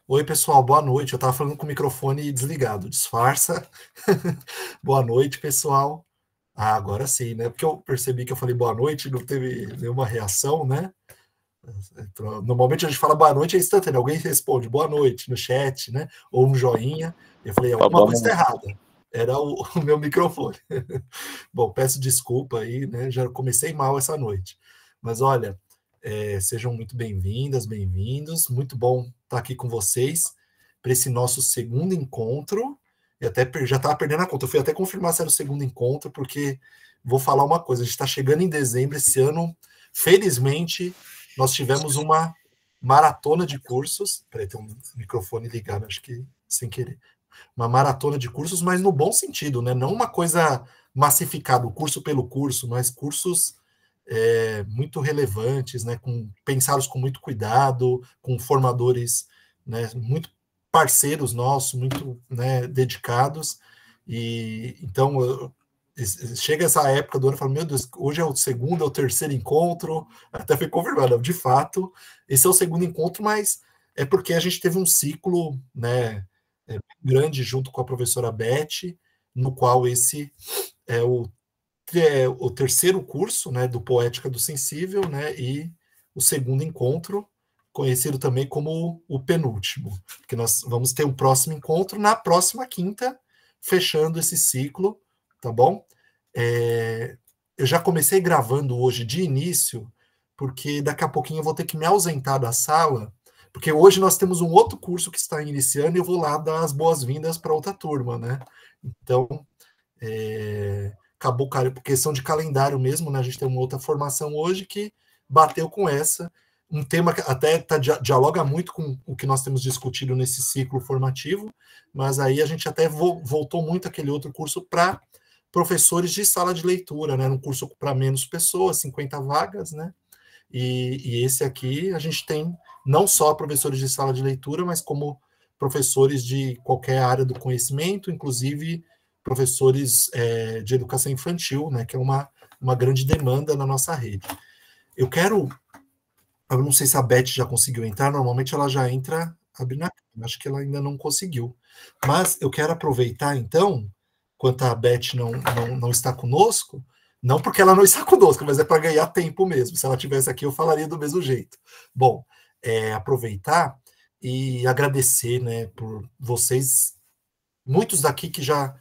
Oi, pessoal, boa noite. Eu estava falando com o microfone desligado. Disfarça. Boa noite, pessoal. Ah, agora sim, né? Porque eu percebi que eu falei boa noite, não teve nenhuma reação, né? Normalmente a gente fala boa noite, é instantâneo. Alguém responde boa noite no chat, né? Ou um joinha. Eu falei, Tá alguma coisa está bom. errada. Era o meu microfone. Bom, peço desculpa aí, né? Já comecei mal essa noite. Mas olha, sejam muito bem-vindas, bem-vindos. Muito bom estar aqui com vocês para esse nosso segundo encontro. Eu até já estava perdendo a conta. Eu fui até confirmar se era o segundo encontro, porque vou falar uma coisa: a gente está chegando em dezembro esse ano. Felizmente, nós tivemos uma maratona de cursos. Peraí, tem um microfone ligado, acho que sem querer. Uma maratona de cursos, mas no bom sentido, né? Não uma coisa massificada, curso pelo curso, mas cursos muito relevantes, né? Pensados com muito cuidado, com formadores, né? Muito parceiros nossos, muito, né, dedicados. E então chega essa época do ano e fala, meu Deus, hoje é o segundo, é o terceiro encontro, até foi confirmado, de fato, esse é o segundo encontro, mas é porque a gente teve um ciclo, né, grande junto com a professora Beth, no qual esse é o terceiro curso, né, do Poética do Sensível, né, e o segundo encontro, conhecido também como o penúltimo, porque nós vamos ter o próximo encontro na próxima quinta, fechando esse ciclo, tá bom? Eu já comecei gravando hoje de início, porque daqui a pouquinho eu vou ter que me ausentar da sala, porque hoje nós temos um outro curso que está iniciando e eu vou lá dar as boas-vindas para outra turma, né? Então, acabou, cara, por questão de calendário mesmo, né? A gente tem uma outra formação hoje que bateu com essa, um tema que até dialoga muito com o que nós temos discutido nesse ciclo formativo, mas aí a gente até voltou muito aquele outro curso para professores de sala de leitura, né? Um curso para menos pessoas, 50 vagas, né? E esse aqui a gente tem não só professores de sala de leitura, mas como professores de qualquer área do conhecimento, inclusive professores de educação infantil, né, que é uma grande demanda na nossa rede. Eu não sei se a Beth já conseguiu entrar, normalmente ela já entra abrindo a câmera, acho que ela ainda não conseguiu. Mas eu quero aproveitar, então, enquanto a Beth não está conosco, não porque ela não está conosco, mas é para ganhar tempo mesmo. Se ela tivesse aqui, eu falaria do mesmo jeito. Bom, aproveitar e agradecer, né, por vocês, muitos daqui que já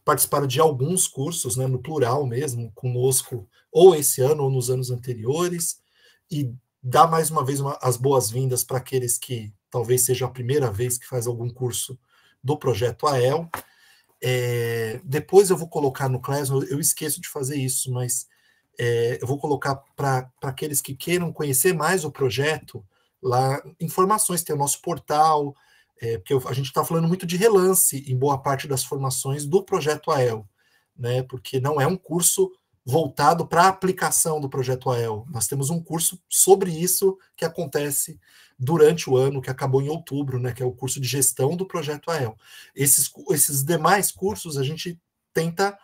participaram de alguns cursos, né, no plural mesmo, conosco, ou esse ano ou nos anos anteriores, e dar mais uma vez as boas-vindas para aqueles que talvez seja a primeira vez que faz algum curso do Projeto AEL. Depois eu vou colocar no Classroom, eu esqueço de fazer isso, mas eu vou colocar para aqueles que queiram conhecer mais o projeto, lá, informações, tem o nosso portal, porque a gente está falando muito de relance em boa parte das formações do Projeto AEL, né, porque não é um curso voltado para a aplicação do Projeto AEL. Nós temos um curso sobre isso que acontece durante o ano, que acabou em outubro, né, que é o curso de gestão do Projeto AEL. Esses demais cursos a gente tenta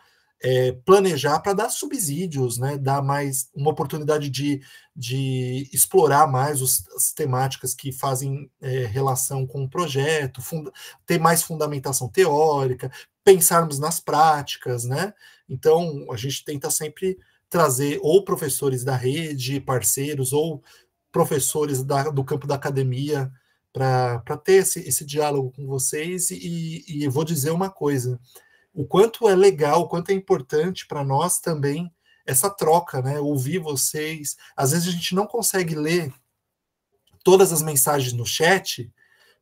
planejar para dar subsídios, né, dar mais uma oportunidade de explorar mais as temáticas que fazem relação com o projeto, ter mais fundamentação teórica, pensarmos nas práticas, né? Então, a gente tenta sempre trazer ou professores da rede, parceiros, ou professores do campo da academia para ter esse diálogo com vocês. E eu vou dizer uma coisa: o quanto é legal, o quanto é importante para nós também essa troca, né? Ouvir vocês. Às vezes a gente não consegue ler todas as mensagens no chat,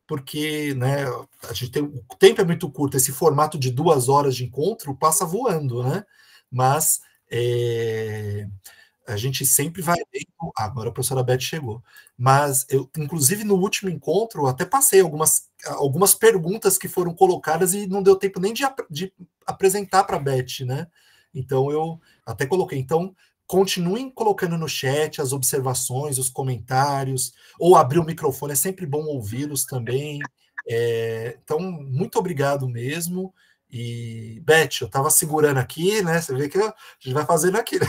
porque, né, a gente o tempo é muito curto, esse formato de 2 horas de encontro passa voando, né? Mas a gente sempre vai vendo. Agora a professora Beth chegou. Mas eu, inclusive, no último encontro, até passei algumas perguntas que foram colocadas e não deu tempo nem de apresentar para a Beth, né? Então eu até coloquei. Então, continuem colocando no chat as observações, os comentários, ou abrir o microfone, é sempre bom ouvi-los também. Então, muito obrigado mesmo. E, Beth, eu estava segurando aqui, né? Você vê que a gente vai fazendo aqui, né?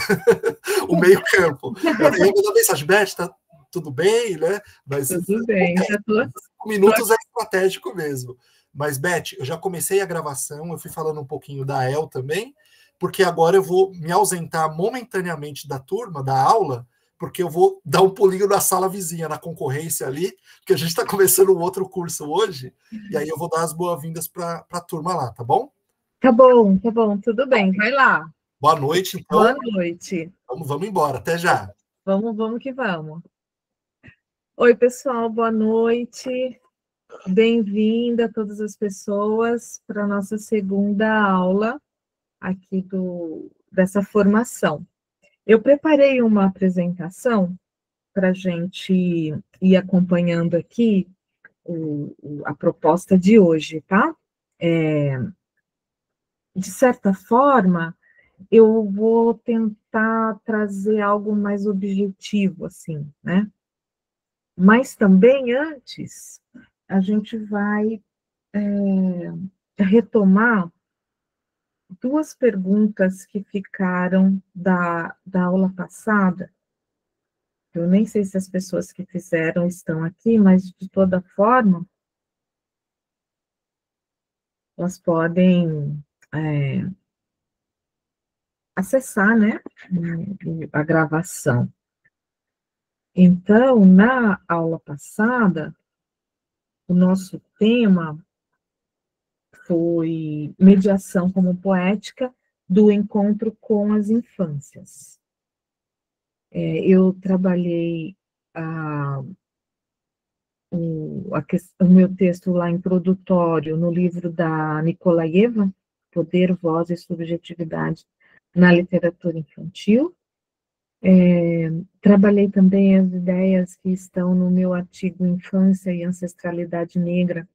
O meio-campo. Eu mandei mensagem, Beth, tá tudo bem, né? Mas tudo bem, já estou minutos é estratégico mesmo. Mas, Beth, eu já comecei a gravação, eu fui falando um pouquinho da El também, porque agora eu vou me ausentar momentaneamente da turma, da aula, porque eu vou dar um pulinho na sala vizinha, na concorrência ali, porque a gente está começando um outro curso hoje, e aí eu vou dar as boas-vindas para a turma lá, tá bom? Tá bom, tudo bem, vai lá. Boa noite, então. Boa noite. Vamos embora, até já. Vamos que vamos. Oi, pessoal, boa noite. Bem-vinda a todas as pessoas para a nossa segunda aula aqui dessa formação. Eu preparei uma apresentação para a gente ir acompanhando aqui a proposta de hoje, tá? De certa forma, eu vou tentar trazer algo mais objetivo, assim, né? Mas também antes, a gente vai retomar duas perguntas que ficaram da aula passada. Eu nem sei se as pessoas que fizeram estão aqui, mas de toda forma, elas podem acessar, né, a gravação. Então, na aula passada, o nosso tema foi mediação como poética do encontro com as infâncias. Eu trabalhei o meu texto lá introdutório no livro da Nikolaeva, Poder, Voz e Subjetividade na Literatura Infantil. Trabalhei também as ideias que estão no meu artigo Infância e Ancestralidade Negra,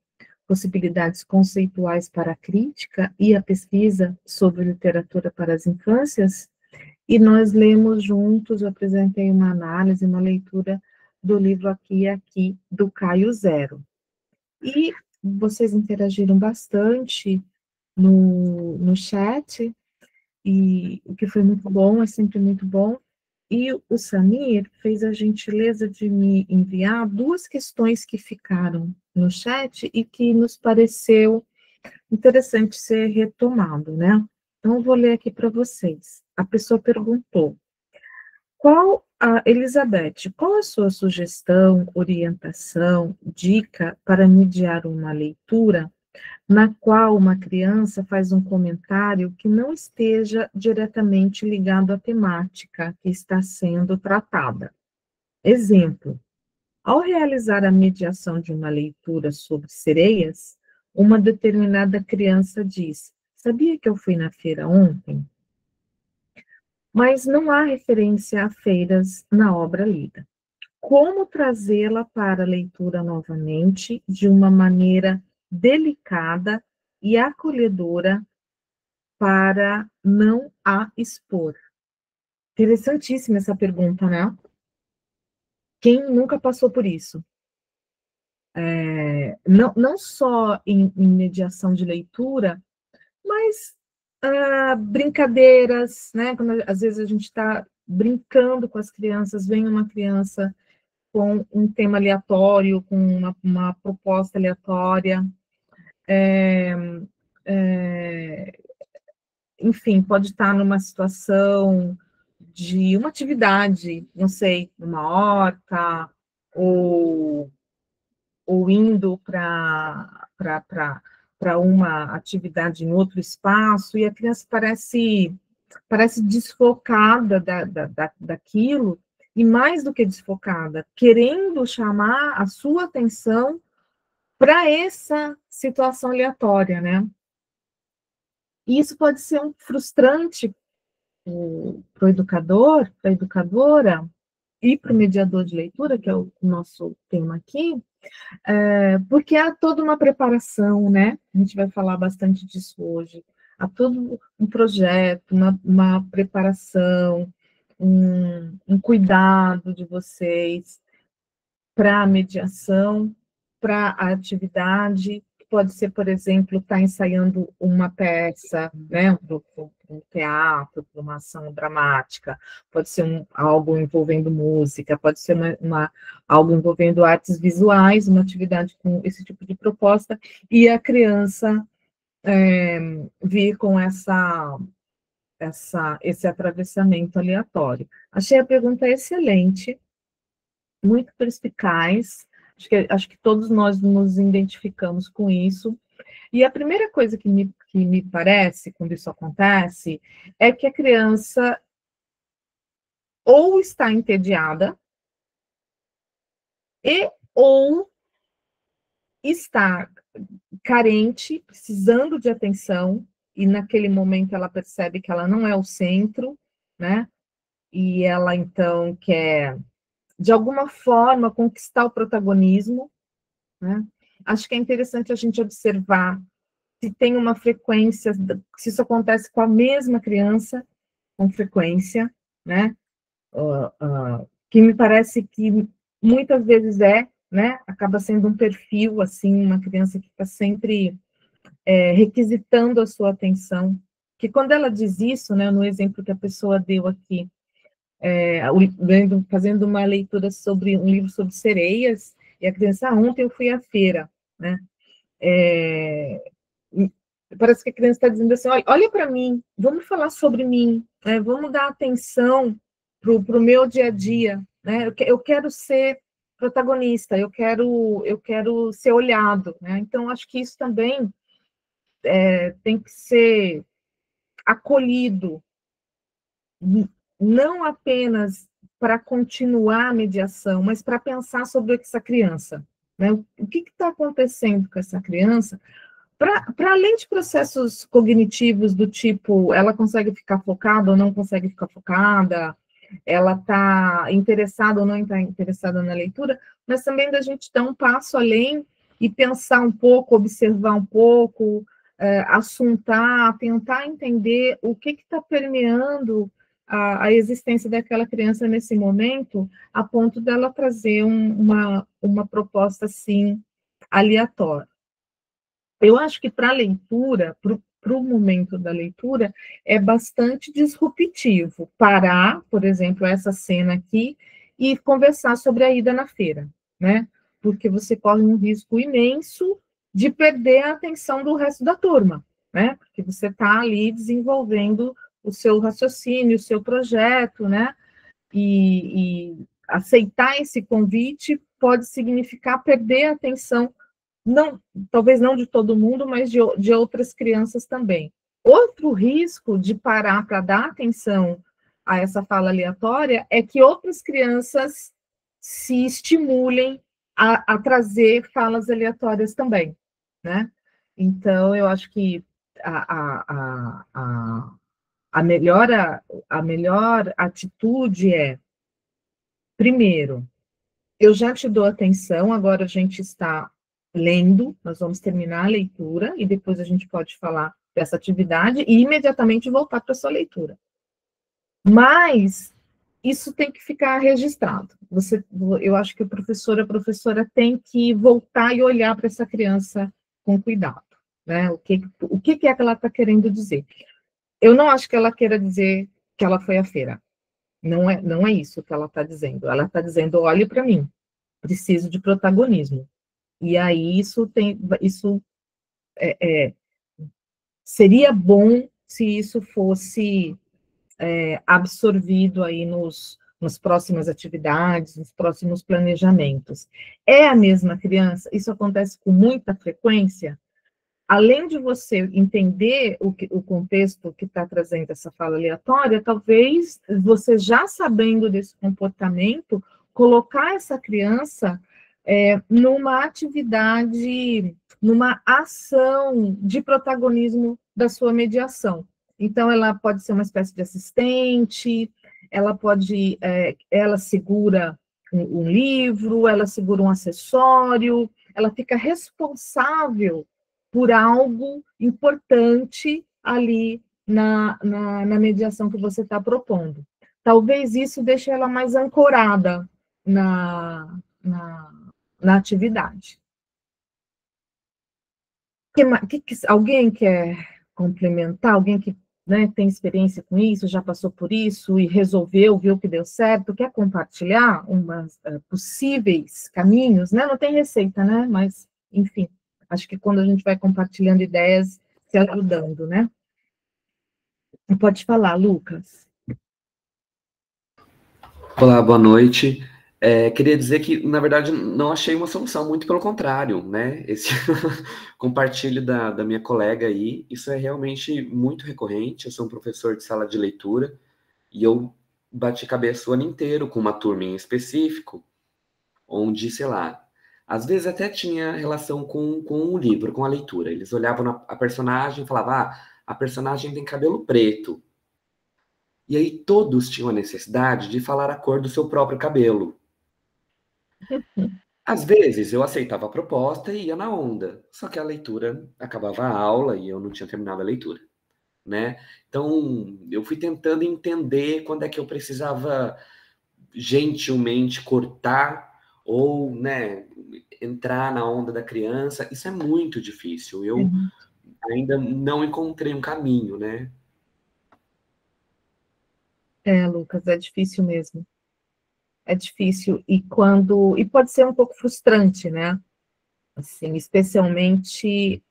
possibilidades conceituais para a crítica e a pesquisa sobre literatura para as infâncias, e nós lemos juntos, eu apresentei uma análise, uma leitura do livro Aqui e Aqui, do Caio Zero. E vocês interagiram bastante no chat, e o que foi muito bom, é sempre muito bom. E o Samir fez a gentileza de me enviar duas questões que ficaram no chat e que nos pareceu interessante ser retomado, né? Então, eu vou ler aqui para vocês. A pessoa perguntou: Elizabeth, qual a sua sugestão, orientação, dica para mediar uma leitura na qual uma criança faz um comentário que não esteja diretamente ligado à temática que está sendo tratada? Exemplo: ao realizar a mediação de uma leitura sobre sereias, uma determinada criança diz: sabia que eu fui na feira ontem? Mas não há referência a feiras na obra lida. Como trazê-la para a leitura novamente de uma maneira delicada e acolhedora para não a expor? Interessantíssima essa pergunta, né? Quem nunca passou por isso? Não só em mediação de leitura, mas brincadeiras, né? Quando às vezes a gente está brincando com as crianças, vem uma criança com um tema aleatório, com uma proposta aleatória, enfim, pode estar numa situação de uma atividade, não sei, numa horta, ou indo para uma atividade em outro espaço, e a criança parece desfocada daquilo, e mais do que desfocada, querendo chamar a sua atenção para essa situação aleatória, né? E isso pode ser um frustrante para o educador, para a educadora, e para o mediador de leitura, que é o nosso tema aqui, porque há toda uma preparação, né? A gente vai falar bastante disso hoje. Há todo um projeto, uma preparação, um cuidado de vocês para a mediação, para a atividade, que pode ser, por exemplo, estar ensaiando uma peça, né? um teatro, para uma ação dramática, pode ser algo envolvendo música, pode ser algo envolvendo artes visuais, uma atividade com esse tipo de proposta, e a criança vir com esse atravessamento aleatório. Achei a pergunta excelente, muito perspicaz, acho que todos nós nos identificamos com isso, e a primeira coisa que me parece, quando isso acontece, é que a criança ou está entediada, ou está carente, precisando de atenção, e naquele momento ela percebe que ela não é o centro, né? E ela, então, quer, de alguma forma, conquistar o protagonismo, né? Acho que é interessante a gente observar se tem uma frequência, se isso acontece com a mesma criança, com frequência, né? Que me parece que muitas vezes né? Acaba sendo um perfil, assim, uma criança que está sempre requisitando a sua atenção. Que quando ela diz isso, né, no exemplo que a pessoa deu aqui, fazendo uma leitura sobre um livro sobre sereias, e a criança, ontem eu fui à feira, né? Parece que a criança está dizendo assim, olha para mim, vamos falar sobre mim, né? Vamos dar atenção para o meu dia a dia, né? Eu quero ser protagonista, eu quero ser olhado, né? Então, acho que isso também tem que ser acolhido, não apenas para continuar a mediação, mas para pensar sobre essa criança, né? O que está acontecendo com essa criança? Para além de processos cognitivos do tipo, ela consegue ficar focada ou não consegue ficar focada, ela está interessada ou não está interessada na leitura, mas também da gente dar um passo além e pensar um pouco, observar um pouco, assuntar, tentar entender o que está permeando a existência daquela criança nesse momento, a ponto dela trazer uma proposta, assim, aleatória. Eu acho que para a leitura, para o momento da leitura, é bastante disruptivo parar, por exemplo, essa cena aqui, e conversar sobre a ida na feira, né? Porque você corre um risco imenso de perder a atenção do resto da turma, né? Porque você está ali desenvolvendo o seu raciocínio, o seu projeto, né? E aceitar esse convite pode significar perder a atenção, não, talvez não de todo mundo, mas de outras crianças também. Outro risco de parar para dar atenção a essa fala aleatória é que outras crianças se estimulem a trazer falas aleatórias também, né? Então, eu acho que a melhor atitude é, primeiro, eu já te dou atenção, agora a gente está lendo, nós vamos terminar a leitura e depois a gente pode falar dessa atividade e imediatamente voltar para a sua leitura. Mas isso tem que ficar registrado. Eu acho que a professora tem que voltar e olhar para essa criança com cuidado, né? O que é que ela está querendo dizer? Eu não acho que ela queira dizer que ela foi à feira. Não é isso que ela está dizendo. Ela está dizendo, olhe para mim, preciso de protagonismo. E aí isso seria bom se isso fosse absorvido aí nas próximas atividades, nos próximos planejamentos. É a mesma criança? Isso acontece com muita frequência? Além de você entender o contexto que está trazendo essa fala aleatória, talvez você já sabendo desse comportamento, colocar essa criança numa atividade, numa ação de protagonismo da sua mediação. Então, ela pode ser uma espécie de assistente, ela segura um livro, ela segura um acessório, ela fica responsável por algo importante ali na mediação que você está propondo. Talvez isso deixe ela mais ancorada na atividade. Alguém quer complementar? Alguém que né, tem experiência com isso, já passou por isso e resolveu, viu que deu certo, quer compartilhar umas possíveis caminhos, né? Não tem receita, né? Mas, enfim, acho que quando a gente vai compartilhando ideias, se ajudando, né? Pode falar, Lucas. Olá, boa noite. Queria dizer que, na verdade, não achei uma solução, muito pelo contrário, né? Esse compartilho da minha colega aí, isso é realmente muito recorrente. Eu sou um professor de sala de leitura e eu bati cabeça o ano inteiro com uma turma em específico, onde, sei lá, às vezes até tinha relação com o livro, com a leitura. Eles olhavam a personagem e falavam, a personagem tem cabelo preto. E aí todos tinham a necessidade de falar a cor do seu próprio cabelo. Às vezes eu aceitava a proposta e ia na onda, só que a leitura acabava a aula e eu não tinha terminado a leitura, né? Então eu fui tentando entender quando é que eu precisava gentilmente cortar ou, né, entrar na onda da criança. Isso é muito difícil. Eu ainda não encontrei um caminho, né? Lucas, é difícil mesmo. É difícil e pode ser um pouco frustrante, né? Assim, especialmente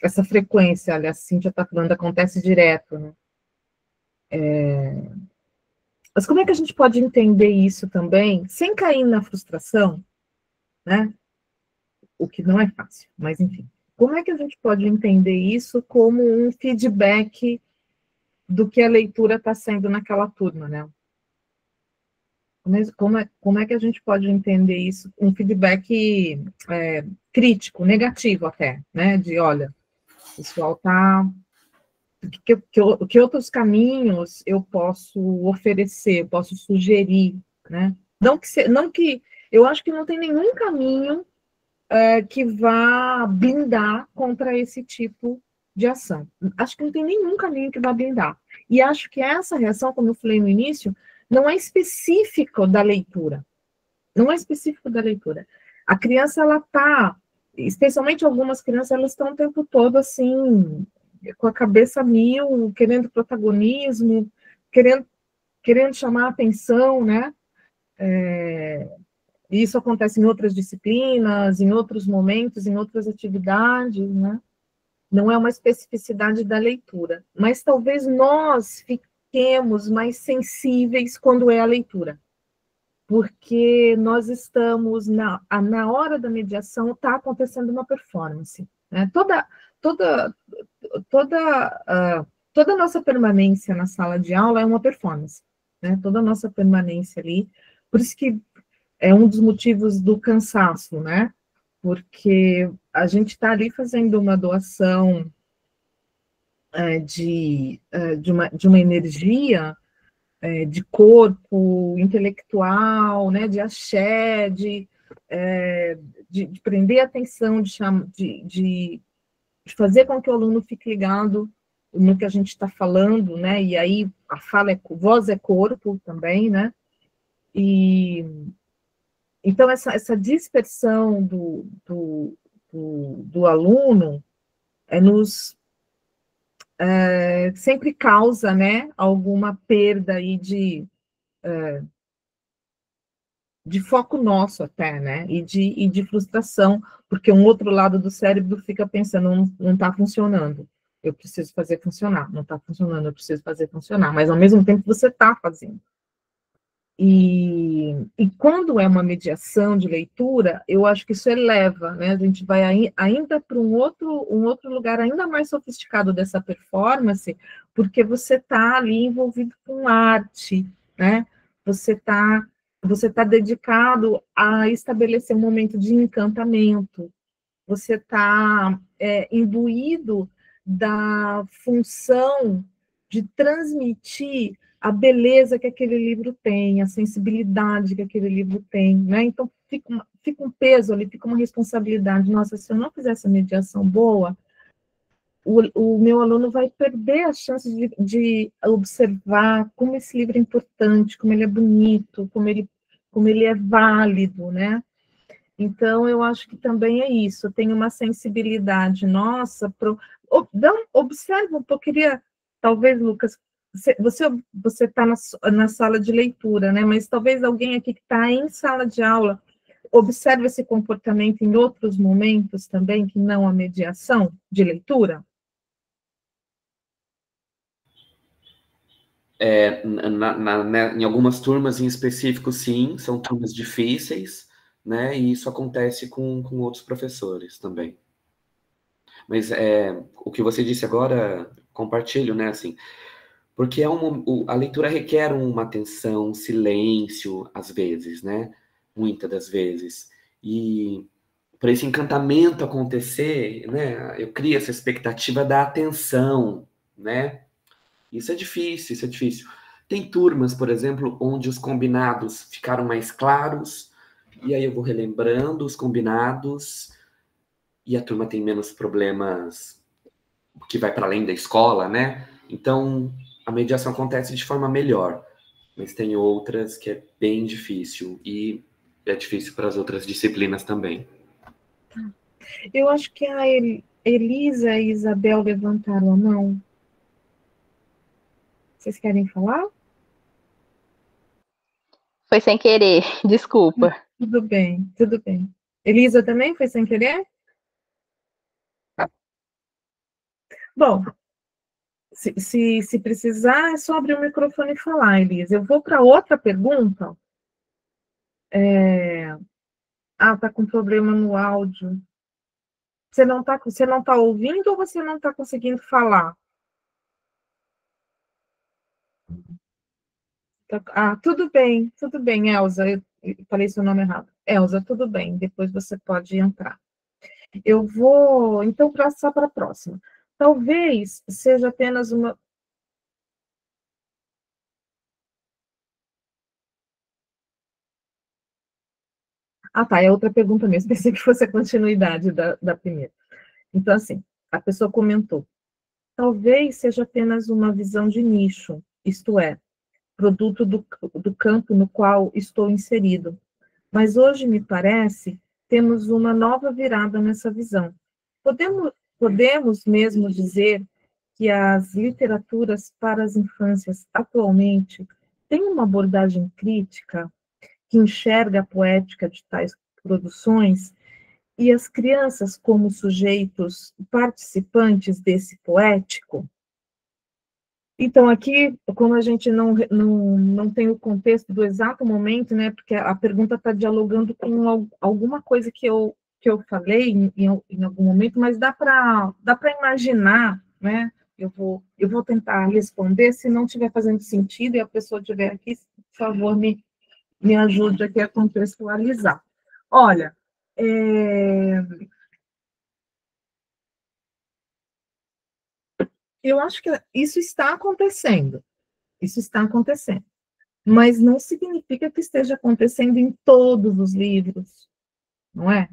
essa frequência, olha, a Cíntia está falando, acontece direto, né? Mas como é que a gente pode entender isso também, sem cair na frustração, né? O que não é fácil, mas enfim. Como é que a gente pode entender isso como um feedback do que a leitura está sendo naquela turma, né? Como é que a gente pode entender isso? Um feedback crítico, negativo até, né? De, olha, o pessoal está... Que outros caminhos eu posso oferecer, posso sugerir, né? Não que eu acho que não tem nenhum caminho que vá blindar contra esse tipo de ação. Acho que não tem nenhum caminho que vá blindar. E acho que essa reação, como eu falei no início, não é específico da leitura. Não é específico da leitura. A criança, ela está, especialmente algumas crianças, elas estão o tempo todo assim, com a cabeça mil, querendo protagonismo, querendo chamar a atenção, né? E isso acontece em outras disciplinas, em outros momentos, em outras atividades, né? Não é uma especificidade da leitura, mas talvez nós fiquemos mais sensíveis quando é a leitura, porque nós estamos, na hora da mediação, está acontecendo uma performance, né? Toda, toda a nossa permanência na sala de aula é uma performance, né? Toda a nossa permanência ali, por isso que é um dos motivos do cansaço, né? Porque a gente está ali fazendo uma doação de uma energia de corpo, intelectual, né? De axé, de prender a atenção, de fazer com que o aluno fique ligado no que a gente está falando, né? E aí a voz é corpo também, né? E então essa dispersão do aluno sempre causa, né, alguma perda aí de foco nosso até, né? E de frustração, porque um outro lado do cérebro fica pensando, não está funcionando, eu preciso fazer funcionar, não está funcionando, eu preciso fazer funcionar, mas ao mesmo tempo você está fazendo. E quando é uma mediação de leitura, eu acho que isso eleva, né? A gente vai ainda para um outro lugar ainda mais sofisticado dessa performance, porque você está ali envolvido com arte, né? Você tá dedicado a estabelecer um momento de encantamento, você está imbuído da função de transmitir a beleza que aquele livro tem, a sensibilidade que aquele livro tem, né? Então, fica um peso ali, fica uma responsabilidade. Nossa, se eu não fizer essa mediação boa, o meu aluno vai perder a chance de observar como esse livro é importante, como ele é bonito, como ele é válido, né? Então, eu acho que também é isso, tem uma sensibilidade nossa. Observa um pouco, talvez, Lucas, você está na sala de leitura, né? Mas talvez alguém aqui que está em sala de aula observe esse comportamento em outros momentos também, que não a mediação de leitura? Em algumas turmas em específico, sim, são turmas difíceis, né? E isso acontece com outros professores também. Mas o que você disse agora, compartilho, né? Assim, porque a leitura requer uma atenção, um silêncio, às vezes, né? Muitas das vezes. E para esse encantamento acontecer, né? Eu crio essa expectativa da atenção, né? Isso é difícil, isso é difícil. Tem turmas, por exemplo, onde os combinados ficaram mais claros, e aí eu vou relembrando os combinados, e a turma tem menos problemas que vai para além da escola, né? Então, a mediação acontece de forma melhor, mas tem outras que é bem difícil, e é difícil para as outras disciplinas também. Eu acho que a Elisa e a Isabel levantaram a mão. Vocês querem falar? Foi sem querer, desculpa. Tudo bem, tudo bem. Elisa também foi sem querer? Bom, se precisar, é só abrir o microfone e falar, Elisa. Eu vou para outra pergunta. Tá com problema no áudio. Você não tá ouvindo ou você não está conseguindo falar? Tudo bem, Elza. Eu falei seu nome errado. Elza, tudo bem. Depois você pode entrar. Eu vou, então, passar para a próxima. Talvez seja apenas uma... É outra pergunta mesmo. Pensei que fosse a continuidade da primeira. Então, assim, a pessoa comentou, talvez seja apenas uma visão de nicho, isto é, produto do campo no qual estou inserido. Mas hoje, me parece, temos uma nova virada nessa visão. Podemos mesmo dizer que as literaturas para as infâncias, atualmente, têm uma abordagem crítica que enxerga a poética de tais produções e as crianças como sujeitos participantes desse poético? Então, aqui, como a gente não tem o contexto do exato momento, né, porque a pergunta está dialogando com alguma coisa que eu falei em algum momento, mas dá para imaginar, né? Eu vou tentar responder, se não estiver fazendo sentido e a pessoa estiver aqui, por favor, me ajude aqui a contextualizar. Olha, eu acho que isso está acontecendo, mas não significa que esteja acontecendo em todos os livros, não é?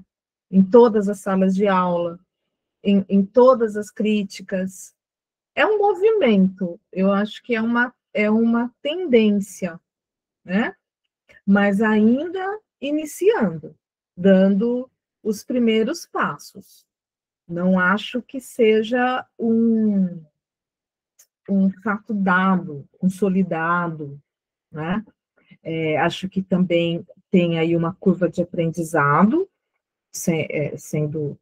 Em todas as salas de aula, em todas as críticas. É um movimento, eu acho que é uma tendência, né? Mas ainda iniciando, dando os primeiros passos. Não acho que seja um fato dado, consolidado, né? Acho que também tem aí uma curva de aprendizado sendo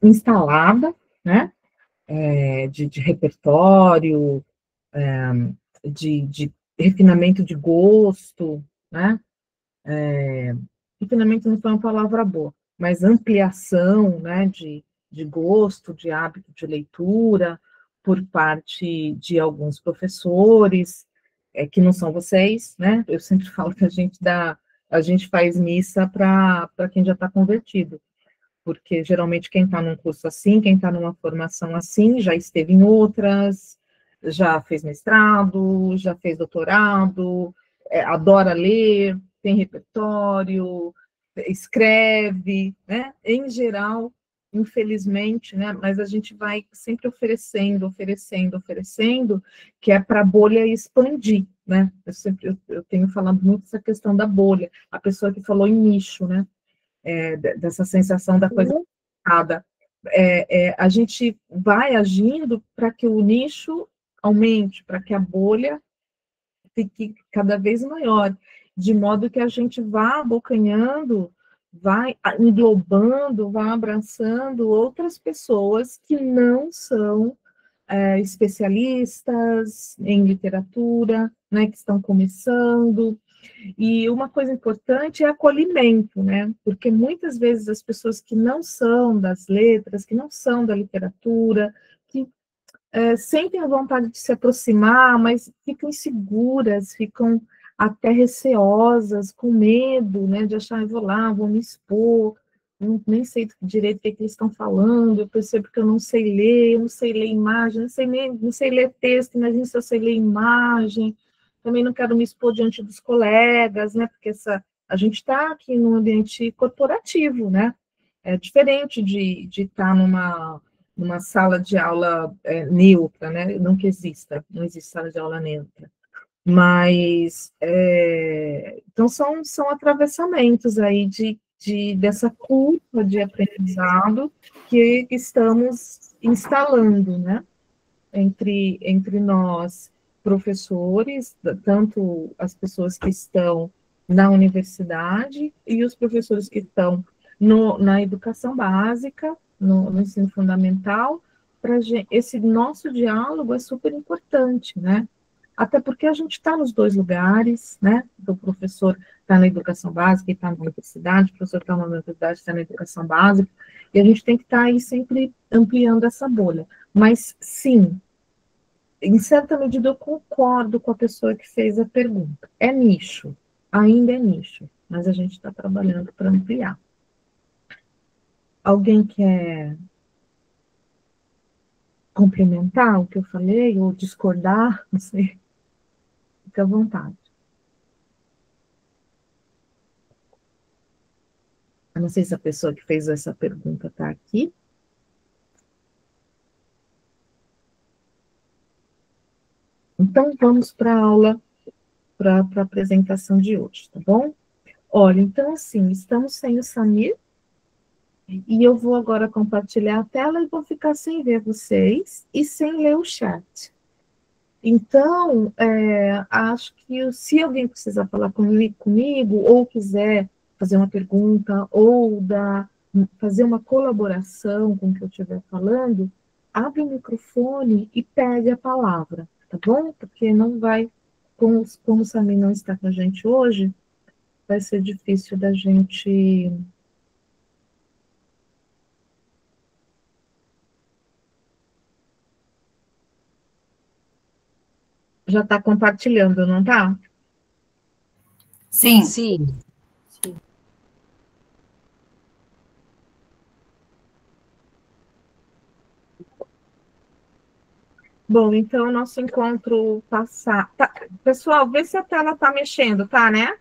instalada, né? De repertório, de refinamento de gosto, né? Refinamento não foi uma palavra boa, mas ampliação, né, de gosto, de hábito de leitura, por parte de alguns professores, que não são vocês, né? Eu sempre falo que a gente faz missa para quem já está convertido, porque geralmente quem está num curso assim, quem está numa formação assim, já esteve em outras, já fez mestrado, já fez doutorado, adora ler, tem repertório, escreve, né? Em geral, infelizmente, né? Mas a gente vai sempre oferecendo, que é para a bolha expandir, né? Eu tenho falado muito essa questão da bolha, a pessoa que falou em nicho, né? Dessa sensação da coisa fechada. a gente vai agindo para que o nicho aumente, para que a bolha fique cada vez maior, de modo que a gente vá abocanhando, vai englobando, vai abraçando outras pessoas que não são especialistas em literatura, né, que estão começando. E uma coisa importante é acolhimento, né? Porque muitas vezes as pessoas que não são das letras, que não são da literatura, que sentem a vontade de se aproximar, mas ficam inseguras, ficam até receosas, com medo, né, de achar, eu vou lá, vou me expor, nem sei direito o que eles estão falando, eu percebo que eu não sei ler imagem, não sei ler texto, imagina se eu sei ler imagem, também não quero me expor diante dos colegas, né, porque a gente está aqui num ambiente corporativo, né, é diferente de estar numa sala de aula neutra, né? Não que exista, não existe sala de aula neutra. Mas, então, são atravessamentos aí dessa culpa de aprendizado que estamos instalando, né? Entre nós, professores, tanto as pessoas que estão na universidade e os professores que estão na educação básica, no ensino fundamental, esse nosso diálogo é super importante, né? Até porque a gente está nos dois lugares, né? O professor está na educação básica e está na universidade, o professor está na universidade e está na educação básica, e a gente tem que estar aí sempre ampliando essa bolha. Mas, sim, em certa medida eu concordo com a pessoa que fez a pergunta. É nicho, ainda é nicho, mas a gente está trabalhando para ampliar. Alguém quer complementar o que eu falei, ou discordar, não sei, fica à vontade. Eu não sei se a pessoa que fez essa pergunta está aqui. Então, vamos para a aula, para a apresentação de hoje, tá bom? Olha, então, assim, estamos sem o Samir, e eu vou agora compartilhar a tela e vou ficar sem ver vocês e sem ler o chat. Então, acho que se alguém precisar falar comigo ou quiser fazer uma pergunta ou fazer uma colaboração com o que eu estiver falando, abre o microfone e pede a palavra, tá bom? Porque não vai, como o Samir não está com a gente hoje, vai ser difícil da gente... Já está compartilhando, não está? Sim. Sim. Bom, então, nosso encontro passado... Tá. Pessoal, vê se a tela está mexendo, tá, né?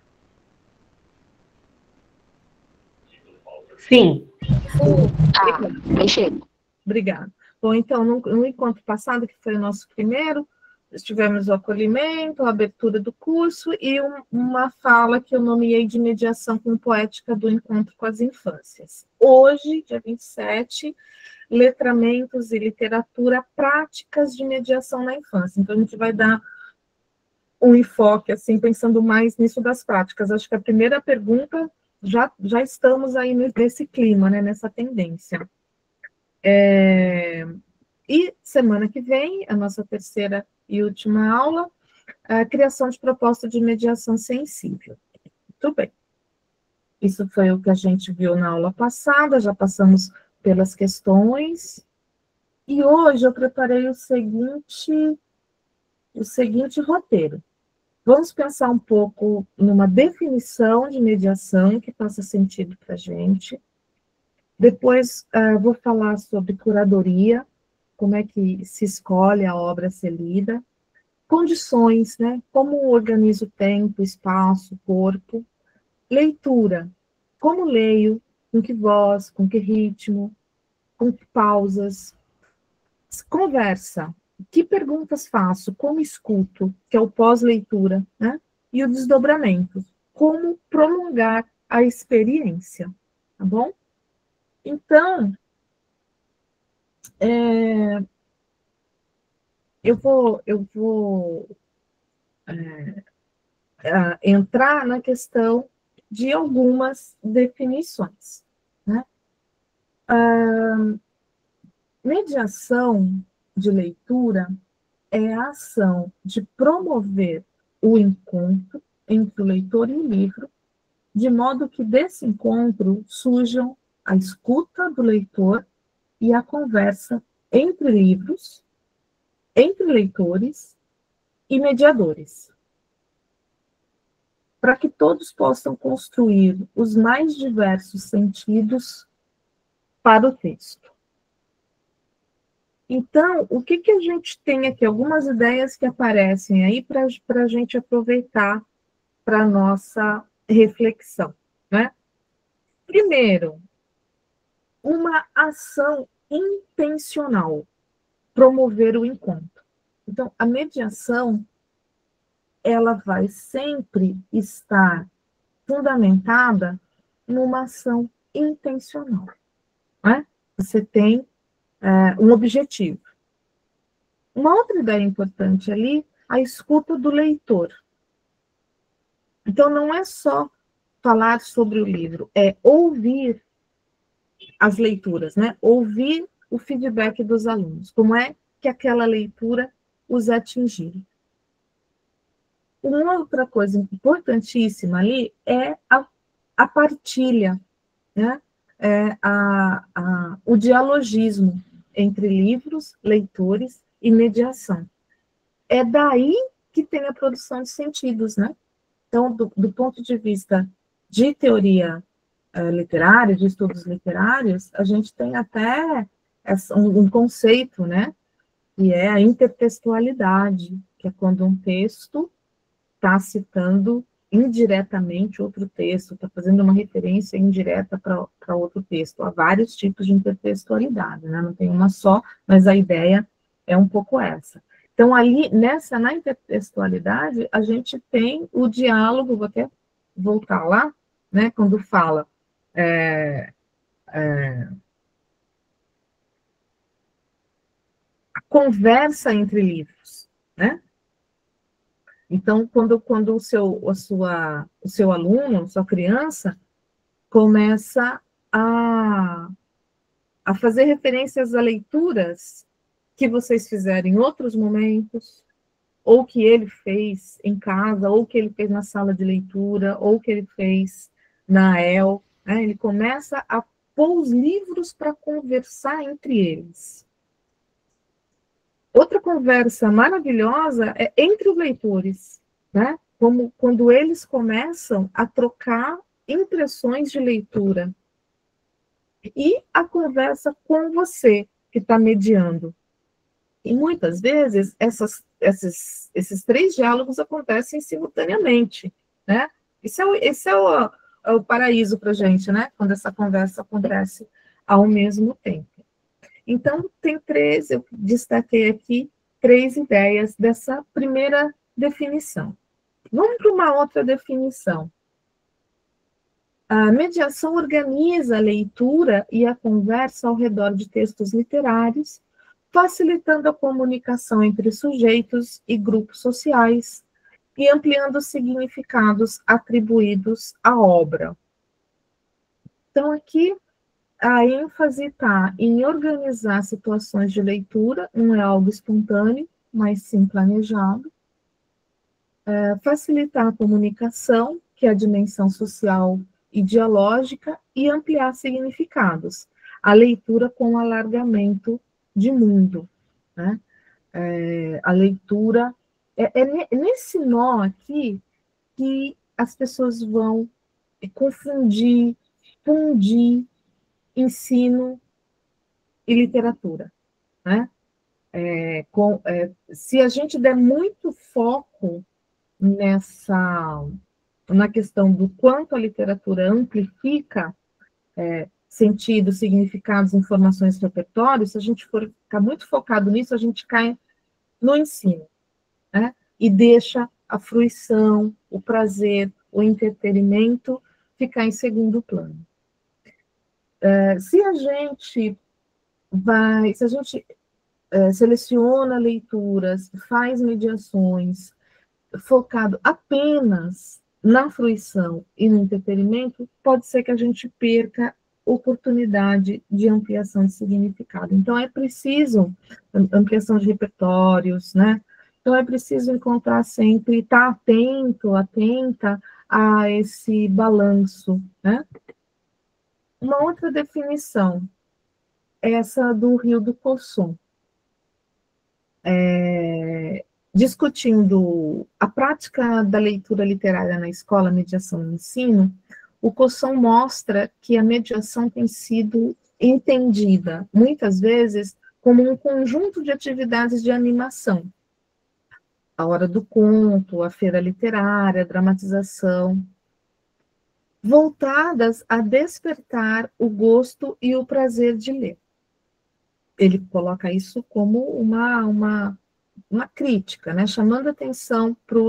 Sim. Mexendo. Obrigada. Bom, então, no encontro passado, que foi o nosso primeiro, tivemos o acolhimento, a abertura do curso e uma fala que eu nomeei de mediação com poética do encontro com as infâncias. Hoje, dia 27, letramentos e literatura, práticas de mediação na infância. Então, a gente vai dar um enfoque, assim, pensando mais nisso das práticas. Acho que a primeira pergunta, já estamos aí nesse clima, né, nessa tendência. E semana que vem, a nossa terceira e última aula, a criação de proposta de mediação sensível. Muito bem. Isso foi o que a gente viu na aula passada, já passamos pelas questões. E hoje eu preparei o seguinte roteiro. Vamos pensar um pouco numa definição de mediação que faça sentido para a gente. Depois, vou falar sobre curadoria, como é que se escolhe a obra a ser lida, condições, né? Como organizo o tempo, espaço, corpo, leitura, como leio, com que voz, com que ritmo, com que pausas, conversa, que perguntas faço, como escuto, que é o pós-leitura, né? E o desdobramento, como prolongar a experiência, tá bom? Então, Eu vou entrar na questão de algumas definições, né? Mediação de leitura é a ação de promover o encontro entre o leitor e o livro, de modo que desse encontro surjam a escuta do leitor e a conversa entre livros, entre leitores e mediadores, para que todos possam construir os mais diversos sentidos para o texto. Então, o que a gente tem aqui? Algumas ideias que aparecem aí para a gente aproveitar para a nossa reflexão, né? Primeiro, uma ação intencional, promover o encontro. Então, a mediação, ela vai sempre estar fundamentada numa ação intencional, né? Você tem um objetivo. Uma outra ideia importante ali, a escuta do leitor. Então, não é só falar sobre o livro, é ouvir as leituras, né? Ouvir o feedback dos alunos, como é que aquela leitura os atingiu. Uma outra coisa importantíssima ali é a partilha, né? O dialogismo entre livros, leitores e mediação. É daí que tem a produção de sentidos, né? Então, do ponto de vista de teoria literária, de estudos literários, a gente tem até um conceito, né? Que é a intertextualidade, que é quando um texto está citando indiretamente outro texto, está fazendo uma referência indireta para outro texto. Há vários tipos de intertextualidade, né? Não tem uma só, mas a ideia é um pouco essa. Então, ali, na intertextualidade, a gente tem o diálogo, vou até voltar lá, né? Quando fala a conversa entre livros, né? Então, quando o seu aluno, sua criança, começa a fazer referências a leituras que vocês fizeram em outros momentos, ou que ele fez em casa, ou que ele fez na sala de leitura, ou que ele fez na AEL, né? Ele começa a pôr os livros para conversar entre eles. Outra conversa maravilhosa é entre os leitores, né? Como quando eles começam a trocar impressões de leitura. E a conversa com você, que está mediando. E muitas vezes esses três diálogos acontecem simultaneamente, né? Esse é o paraíso para a gente, né? Quando essa conversa acontece ao mesmo tempo. Então, eu destaquei aqui 3 ideias dessa primeira definição. Vamos para uma outra definição. A mediação organiza a leitura e a conversa ao redor de textos literários, facilitando a comunicação entre sujeitos e grupos sociais e ampliando os significados atribuídos à obra. Então, aqui, a ênfase está em organizar situações de leitura, não é algo espontâneo, mas sim planejado. Facilitar a comunicação, que é a dimensão social e dialógica, e ampliar significados. A leitura com alargamento de mundo, né? A leitura... É nesse nó aqui que as pessoas vão confundir, fundir ensino e literatura, né? Se a gente der muito foco na questão do quanto a literatura amplifica sentidos, significados, informações, repertórios, se a gente for ficar muito focado nisso, a gente cai no ensino, né? E deixa a fruição, o prazer, o entretenimento ficar em segundo plano. Se a gente se a gente seleciona leituras, faz mediações, focado apenas na fruição e no entretenimento, pode ser que a gente perca oportunidade de ampliação de significado. Então, é preciso ampliação de repertórios, né? Então, é preciso encontrar sempre, estar atento, atenta a esse balanço, né? Uma outra definição, essa do Rio do Cossum. Discutindo a prática da leitura literária na escola, mediação e ensino, o Cossum mostra que a mediação tem sido entendida, muitas vezes, como um conjunto de atividades de animação. A hora do conto, a feira literária, a dramatização, voltadas a despertar o gosto e o prazer de ler. Ele coloca isso como uma crítica, né, chamando atenção para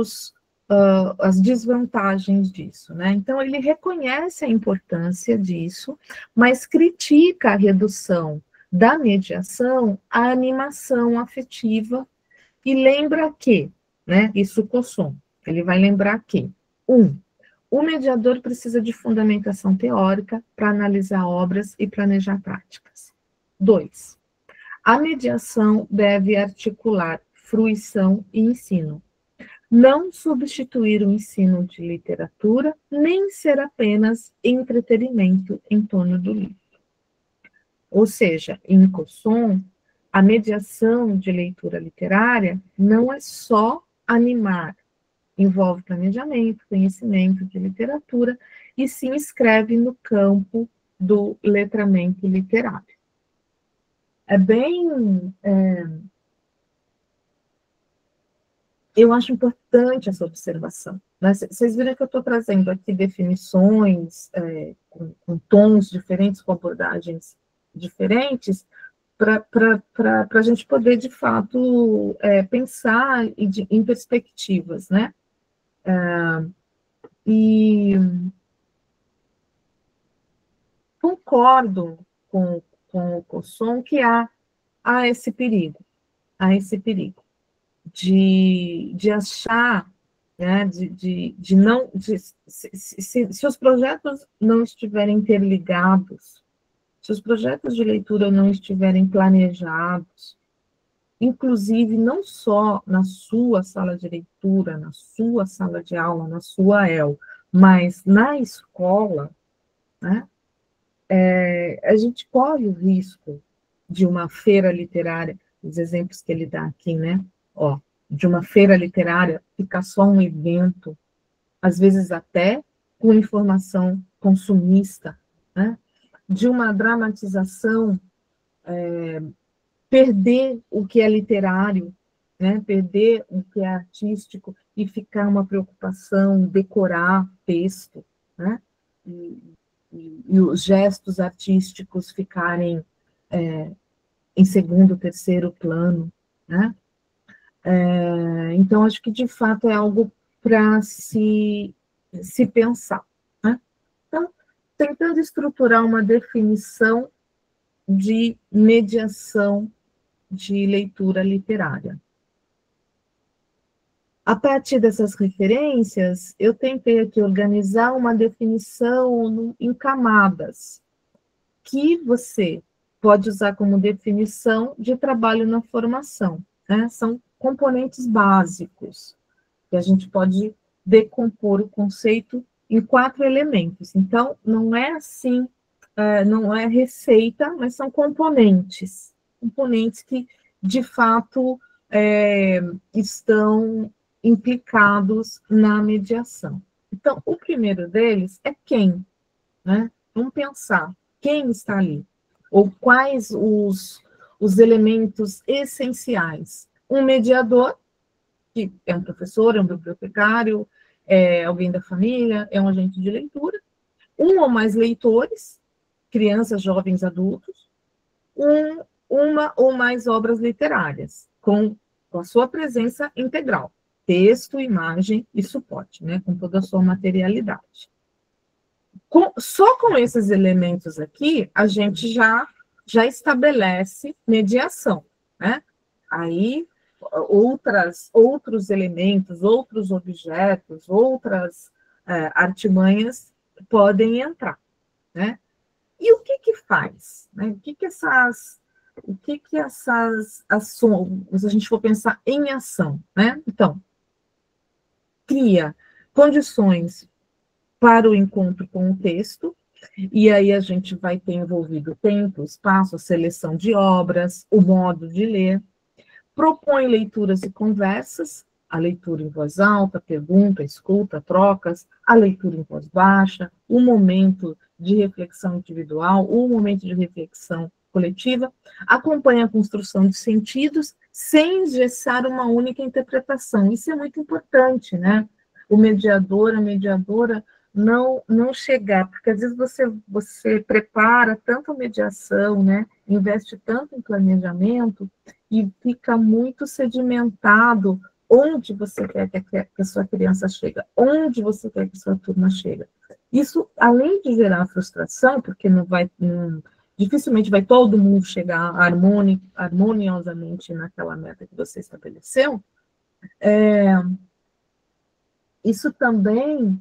as desvantagens disso, né? Então, ele reconhece a importância disso, mas critica a redução da mediação à animação afetiva e lembra que, né, isso Cossum, ele vai lembrar que, o mediador precisa de fundamentação teórica para analisar obras e planejar práticas. 2, a mediação deve articular fruição e ensino. Não substituir o ensino de literatura, nem ser apenas entretenimento em torno do livro. Ou seja, em Cossum, a mediação de leitura literária não é só animar, envolve planejamento, conhecimento de literatura e se inscreve no campo do letramento literário. Eu acho importante essa observação. Né? Vocês viram que eu estou trazendo aqui definições com tons diferentes, com abordagens diferentes, para a gente poder, de fato, pensar em perspectivas, né? E concordo com o Cossum que há esse perigo, de achar, né, se os projetos não estiverem interligados, se os projetos de leitura não estiverem planejados, inclusive não só na sua sala de leitura, na sua sala de aula, na sua EL, mas na escola, né, a gente corre o risco de uma feira literária, os exemplos que ele dá aqui, né, de uma feira literária ficar só um evento, às vezes até com informação consumista, né, de uma dramatização, perder o que é literário, né, perder o que é artístico e ficar uma preocupação decorar texto, né, e os gestos artísticos ficarem em segundo, terceiro plano, né? Então, acho que, de fato, é algo para se pensar, né? Então, tentando estruturar uma definição de mediação de leitura literária. A partir dessas referências, eu tentei aqui organizar uma definição em camadas, que você pode usar como definição de trabalho na formação, né? São componentes básicos, que a gente pode decompor o conceito em 4 elementos. Então, não é assim, não é receita, mas são componentes que, de fato, estão implicados na mediação. Então, o primeiro deles é quem, né? Vamos pensar, quem está ali? Ou quais os elementos essenciais? Um mediador, que é um professor, é um bibliotecário, é alguém da família, é um agente de leitura, um ou mais leitores, crianças, jovens, adultos, uma ou mais obras literárias, com a sua presença integral, texto, imagem e suporte, né, com toda a sua materialidade. Só com esses elementos aqui, a gente já já estabelece mediação, né? Aí outros elementos, outros objetos, outras artimanhas podem entrar, né? E o que faz? Né? O que essas ações, se a gente for pensar em ação, né? Então, cria condições para o encontro com o texto, e aí a gente vai ter envolvido o tempo, o espaço, a seleção de obras, o modo de ler, propõe leituras e conversas, a leitura em voz alta, pergunta, escuta, trocas, a leitura em voz baixa, o momento de reflexão individual, o momento de reflexão coletiva, acompanha a construção de sentidos sem engessar uma única interpretação. Isso é muito importante, né? O mediador, a mediadora, não chegar, porque às vezes você prepara tanto a mediação, né? Investe tanto em planejamento, e fica muito sedimentado onde você quer que a sua criança chegue, onde você quer que a sua turma chegue. Isso, além de gerar frustração, porque dificilmente vai todo mundo chegar harmoniosamente naquela meta que você estabeleceu, isso também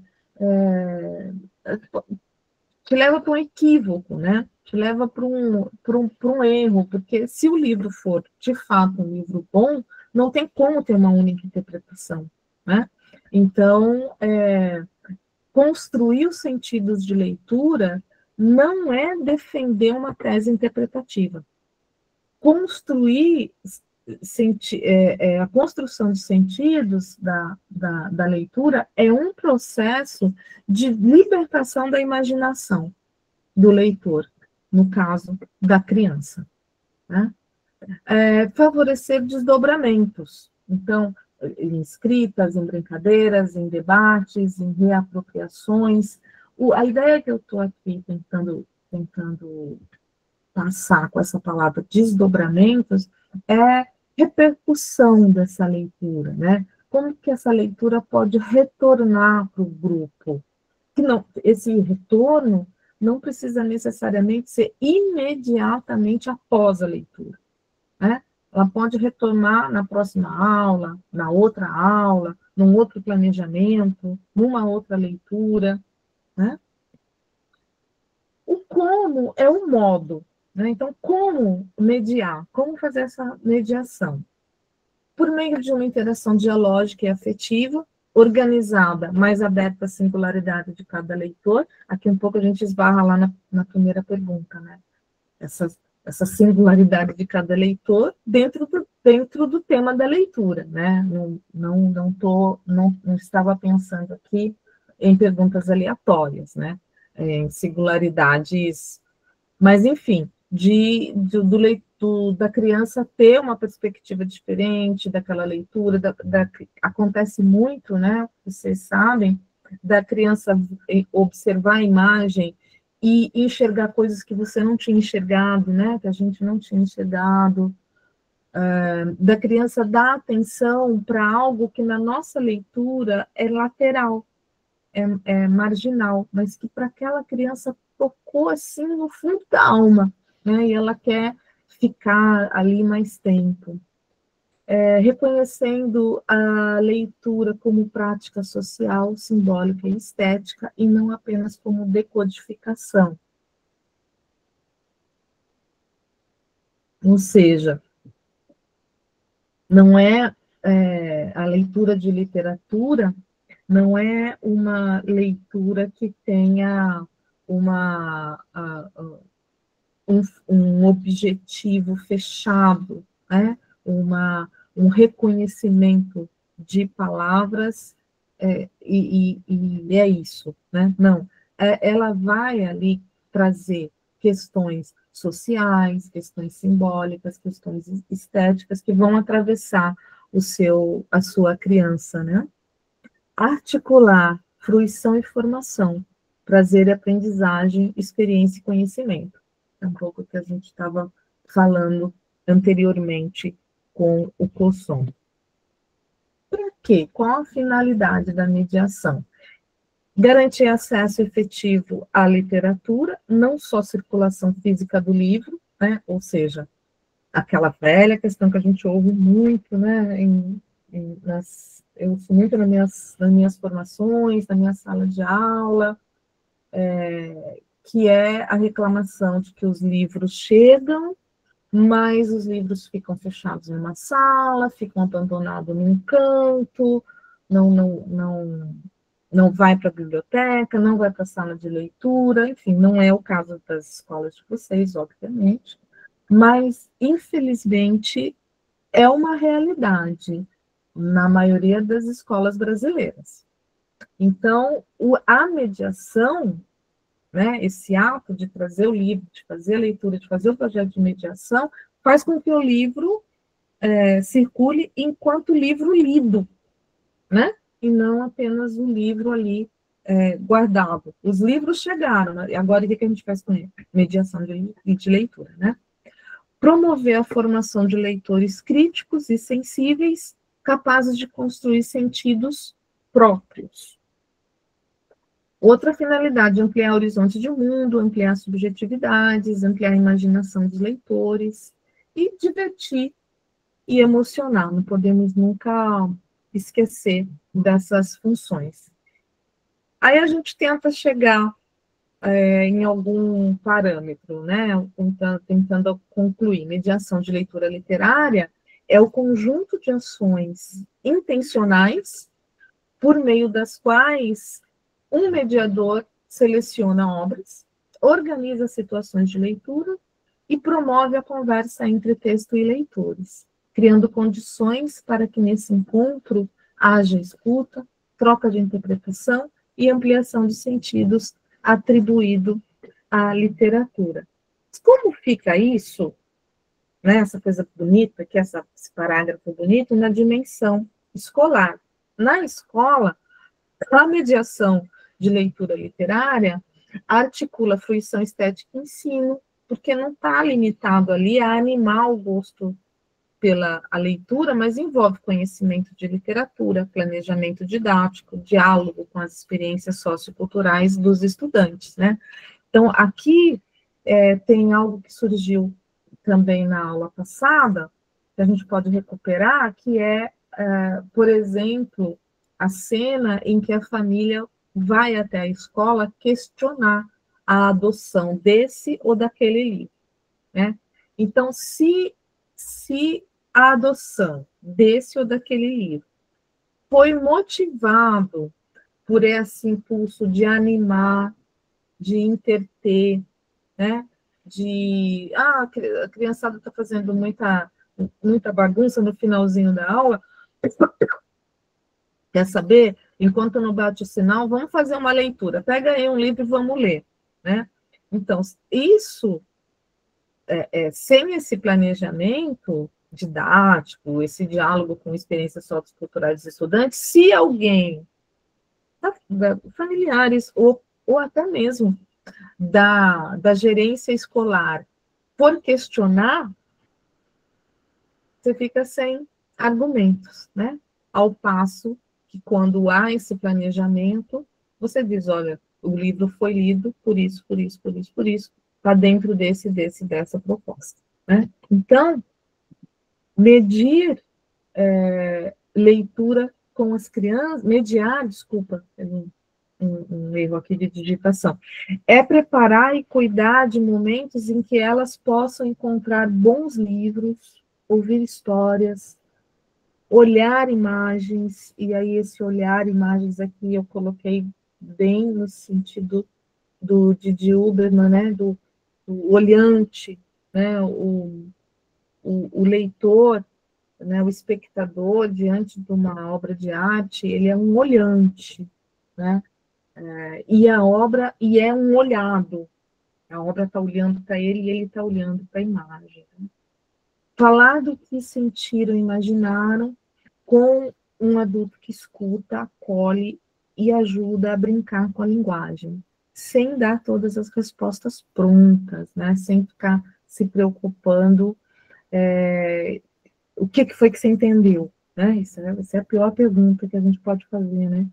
te leva para um equívoco, né? Te leva para um erro, porque se o livro for, de fato, um livro bom, não tem como ter uma única interpretação, né? Então, construir os sentidos de leitura não é defender uma tese interpretativa. Construir a construção de sentidos da leitura é um processo de libertação da imaginação do leitor, no caso da criança, né? Favorecer desdobramentos, então, em escritas, em brincadeiras, em debates, em reapropriações. A ideia que eu estou aqui tentando passar com essa palavra desdobramentos é repercussão dessa leitura, né? Como que essa leitura pode retornar para o grupo? Que não, esse retorno não precisa necessariamente ser imediatamente após a leitura, né? Ela pode retornar na próxima aula, na outra aula, num outro planejamento, numa outra leitura, né? O como é o modo, né? Então, como mediar? Como fazer essa mediação? Por meio de uma interação dialógica e afetiva, organizada, mais aberta à singularidade de cada leitor. Aqui um pouco a gente esbarra lá na primeira pergunta, né? Essa singularidade de cada leitor dentro do tema da leitura, né? Não estava pensando aqui em perguntas aleatórias, né? Em singularidades, mas enfim, da criança ter uma perspectiva diferente daquela leitura, acontece muito, né? Vocês sabem, da criança observar a imagem e enxergar coisas que você não tinha enxergado, né? Que a gente não tinha enxergado, da criança dar atenção para algo que na nossa leitura é lateral, é marginal, mas que para aquela criança tocou assim no fundo da alma, né? E ela quer ficar ali mais tempo. Reconhecendo a leitura como prática social, simbólica e estética, e não apenas como decodificação. Ou seja, não a leitura de literatura não é uma leitura que tenha um objetivo fechado, né? Um reconhecimento de palavras, e é isso, né? Não, ela vai ali trazer questões sociais, questões simbólicas, questões estéticas que vão atravessar a sua criança, né? Articular fruição e formação, prazer e aprendizagem, experiência e conhecimento. É um pouco o que a gente estava falando anteriormente com o Cosson. Para quê? Qual a finalidade da mediação? Garantir acesso efetivo à literatura, não só circulação física do livro, né? Ou seja, aquela velha questão que a gente ouve muito, né? Eu ouço muito nas minhas formações, na minha sala de aula, que é a reclamação de que os livros chegam, mas os livros ficam fechados numa sala, ficam abandonados num canto, não vai para a biblioteca, não vai para a sala de leitura, enfim, não é o caso das escolas de vocês, obviamente, mas, infelizmente, é uma realidade na maioria das escolas brasileiras. Então, a mediação, né, esse ato de trazer o livro, de fazer a leitura, de fazer o projeto de mediação, faz com que o livro circule enquanto livro lido, né? E não apenas um livro ali guardado. Os livros chegaram, né? Agora o que a gente faz com ele? Mediação de leitura, né? Promover a formação de leitores críticos e sensíveis, capazes de construir sentidos próprios. Outra finalidade, ampliar o horizonte de mundo, ampliar subjetividades, ampliar a imaginação dos leitores e divertir e emocionar. Não podemos nunca esquecer dessas funções. Aí a gente tenta chegar em algum parâmetro, né? Tentando concluir. Mediação de leitura literária é o conjunto de ações intencionais por meio das quais um mediador seleciona obras, organiza situações de leitura e promove a conversa entre texto e leitores, criando condições para que nesse encontro haja escuta, troca de interpretação e ampliação de sentidos atribuído à literatura. Como fica isso, né, essa coisa bonita, que esse parágrafo bonito, na dimensão escolar? Na escola, a mediação de leitura literária articula fruição estética e ensino, porque não está limitado ali a animar o gosto pela leitura, mas envolve conhecimento de literatura, planejamento didático, diálogo com as experiências socioculturais dos estudantes, né? Então, aqui tem algo que surgiu também na aula passada, que a gente pode recuperar, que por exemplo, a cena em que a família vai até a escola questionar a adoção desse ou daquele livro, né? Então, se a adoção desse ou daquele livro foi motivado por esse impulso de animar, de interter, né? A criançada está fazendo muita bagunça no finalzinho da aula, quer saber? Enquanto não bate o sinal, vamos fazer uma leitura. Pega aí um livro e vamos ler, né? Então, isso, sem esse planejamento didático, esse diálogo com experiências socioculturais dos estudantes, se alguém, familiares ou até mesmo da gerência escolar, por questionar, você fica sem argumentos, né? Ao passo que quando há esse planejamento, você diz, olha, o livro foi lido por isso, está dentro dessa proposta, né? Então, medir leitura com as crianças, um erro aqui de digitação, é preparar e cuidar de momentos em que elas possam encontrar bons livros, ouvir histórias, olhar imagens, e aí esse olhar imagens aqui eu coloquei bem no sentido do Didi Uberman, né, do olhante, né, o leitor, né, o espectador diante de uma obra de arte, ele é um olhante, né, e a obra é um olhado, a obra está olhando para ele e ele está olhando para a imagem, né? Falar do que sentiram, imaginaram, com um adulto que escuta, acolhe e ajuda a brincar com a linguagem, sem dar todas as respostas prontas, né? Sem ficar se preocupando o que foi que você entendeu, né? Essa é a pior pergunta que a gente pode fazer, né?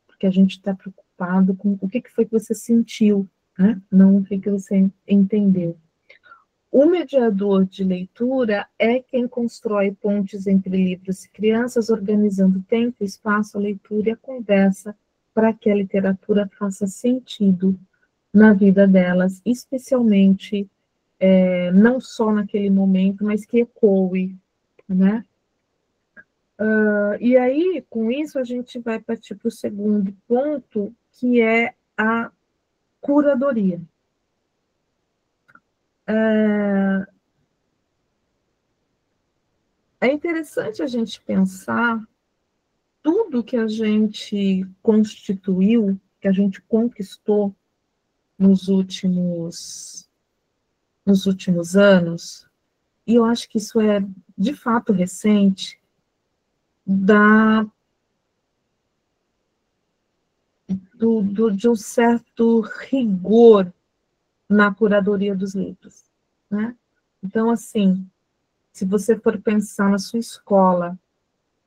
Porque a gente está preocupado com o que foi que você sentiu, né? Não o que você entendeu. O mediador de leitura é quem constrói pontes entre livros e crianças, organizando tempo, espaço, a leitura e a conversa para que a literatura faça sentido na vida delas, especialmente não só naquele momento, mas que ecoe, né? E aí, com isso, a gente vai partir para o segundo ponto, que é a curadoria. É interessante a gente pensar tudo que a gente constituiu, que a gente conquistou nos últimos anos, e eu acho que isso é de fato recente, de um certo rigor na curadoria dos livros, né? Então, assim, se você for pensar na sua escola,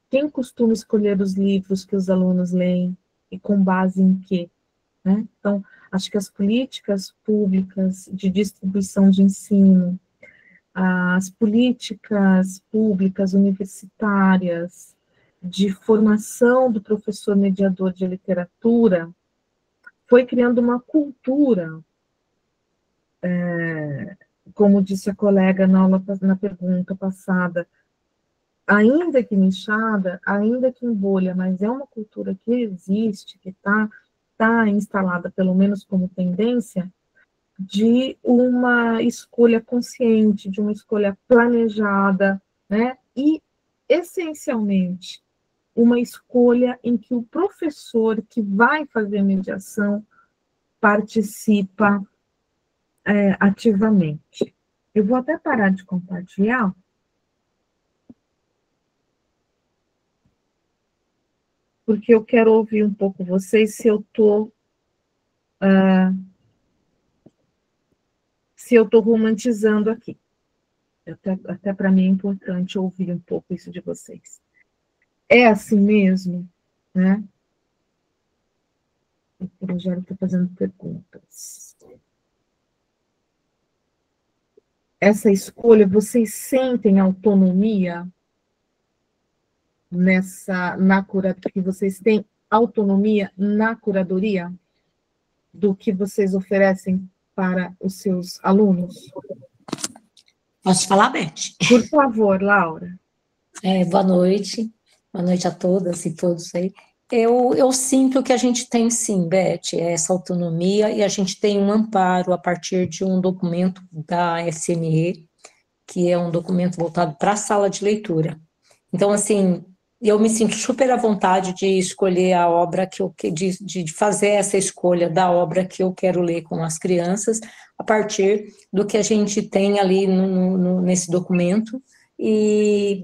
quem costuma escolher os livros que os alunos leem e com base em quê, né? Então, acho que as políticas públicas de distribuição de ensino, as políticas públicas universitárias de formação do professor mediador de literatura foi criando uma cultura, como disse a colega na pergunta passada, ainda que nichada, ainda que em bolha, mas é uma cultura que existe, que tá instalada, pelo menos como tendência, de uma escolha consciente, de uma escolha planejada, né? E, essencialmente, uma escolha em que o professor que vai fazer mediação participa ativamente. Eu vou até parar de compartilhar, porque eu quero ouvir um pouco vocês se eu estou romantizando aqui. Até para mim é importante ouvir um pouco isso de vocês. É assim mesmo, né? O Rogério está fazendo perguntas. Essa escolha, vocês sentem autonomia na curadoria, que vocês têm autonomia na curadoria do que vocês oferecem para os seus alunos? Posso falar, Beth? Por favor, Laura. Boa noite a todas e todos aí. Eu sinto que a gente tem sim, Beth, essa autonomia, e a gente tem um amparo a partir de um documento da SME, que é um documento voltado para a sala de leitura. Então, assim, eu me sinto super à vontade de escolher a obra de fazer essa escolha da obra que eu quero ler com as crianças, a partir do que a gente tem ali nesse documento, e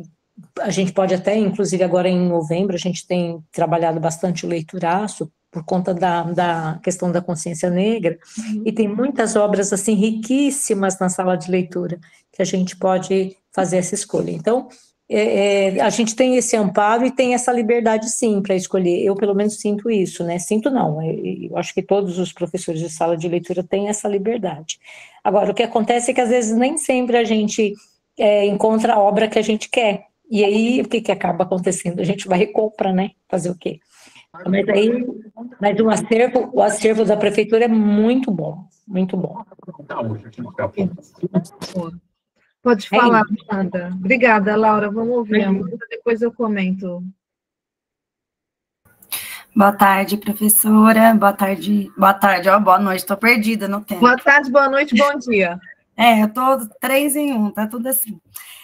a gente pode até, inclusive agora em novembro, a gente tem trabalhado bastante o leituraço, por conta da questão da consciência negra, e tem muitas obras, assim, riquíssimas na sala de leitura, que a gente pode fazer essa escolha. Então, a gente tem esse amparo e tem essa liberdade, sim, para escolher. Eu, pelo menos, sinto isso, né? Sinto não, eu acho que todos os professores de sala de leitura têm essa liberdade. Agora, o que acontece é que, às vezes, nem sempre a gente encontra a obra que a gente quer. E aí, o que acaba acontecendo? A gente vai e compra, né? Fazer o quê? Mas o acervo da prefeitura é muito bom, muito bom. Pode falar, Amanda. Obrigada, Laura. Vamos ouvir a Amanda, depois eu comento. Boa tarde, professora. Boa tarde, ó, boa noite, estou perdida no tempo. Boa tarde, boa noite, bom dia. Eu estou 3 em 1, tá tudo assim.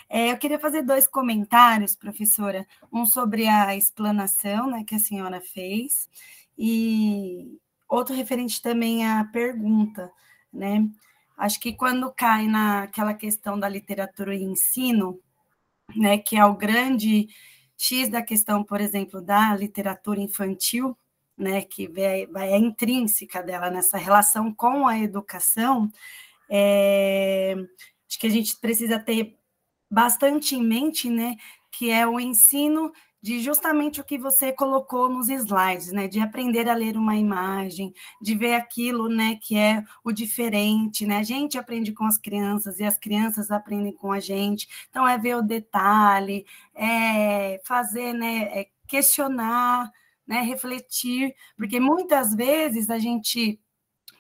Eu queria fazer 2 comentários, professora, um sobre a explanação, né, que a senhora fez, e outro referente também à pergunta, né? Acho que quando cai naquela questão da literatura e ensino, né, que é o grande X da questão, por exemplo, da literatura infantil, né, que vai a intrínseca dela nessa relação com a educação, acho que a gente precisa ter bastante em mente, né, que é o ensino de justamente o que você colocou nos slides, né? De aprender a ler uma imagem, de ver aquilo, né, que é o diferente, né? A gente aprende com as crianças e as crianças aprendem com a gente. Então, é ver o detalhe, é fazer, né, questionar, né, refletir, porque muitas vezes a gente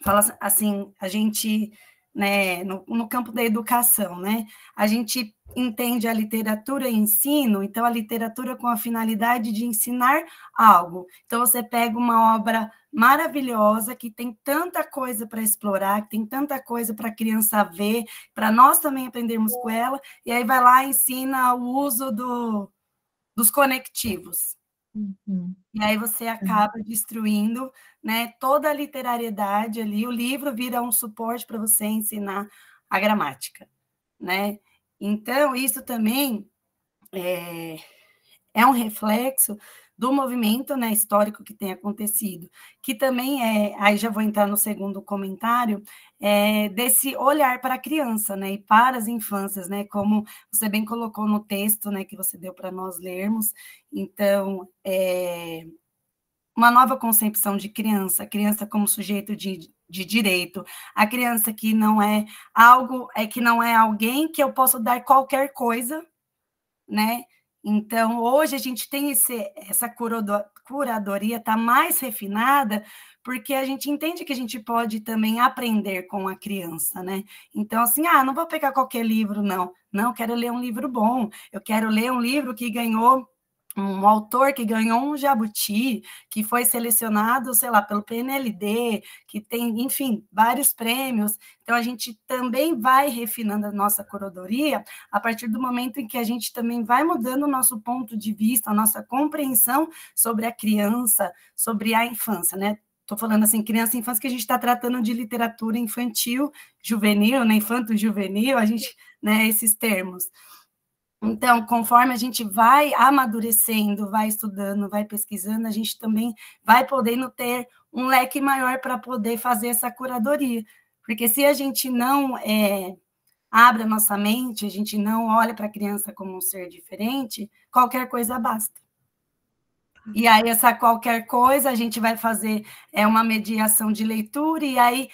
fala assim, a gente, né, no campo da educação, né, a gente entende a literatura e ensino, então a literatura com a finalidade de ensinar algo. Então você pega uma obra maravilhosa que tem tanta coisa para explorar, que tem tanta coisa para a criança ver, para nós também aprendermos com ela, e aí vai lá e ensina o uso dos conectivos. Uhum. E aí você acaba destruindo, né, toda a literariedade ali, o livro vira um suporte para você ensinar a gramática, né? Então, isso também é um reflexo do movimento, né, histórico que tem acontecido, que também aí já vou entrar no segundo comentário, desse olhar para a criança, né, e para as infâncias, né, como você bem colocou no texto, né, que você deu para nós lermos. Então, uma nova concepção de criança, a criança como sujeito de direito, a criança que não é algo, que não é alguém que eu posso dar qualquer coisa, né? Então, hoje a gente tem essa curadoria está mais refinada, porque a gente entende que a gente pode também aprender com a criança, né? Então, assim, não vou pegar qualquer livro, não. Não, quero ler um livro bom. Eu quero ler um livro que ganhou um autor que ganhou um jabuti, que foi selecionado, sei lá, pelo PNLD, que tem, enfim, vários prêmios. Então, a gente também vai refinando a nossa curadoria a partir do momento em que a gente também vai mudando o nosso ponto de vista, a nossa compreensão sobre a criança, sobre a infância, né? Estou falando assim, criança e infância, que a gente está tratando de literatura infantil, juvenil, né? Infanto-juvenil, a gente, né, esses termos. Então, conforme a gente vai amadurecendo, vai estudando, vai pesquisando, a gente também vai podendo ter um leque maior para poder fazer essa curadoria. Porque se a gente não abre a nossa mente, a gente não olha para a criança como um ser diferente, qualquer coisa basta. E aí, essa qualquer coisa, a gente vai fazer uma mediação de leitura, e aí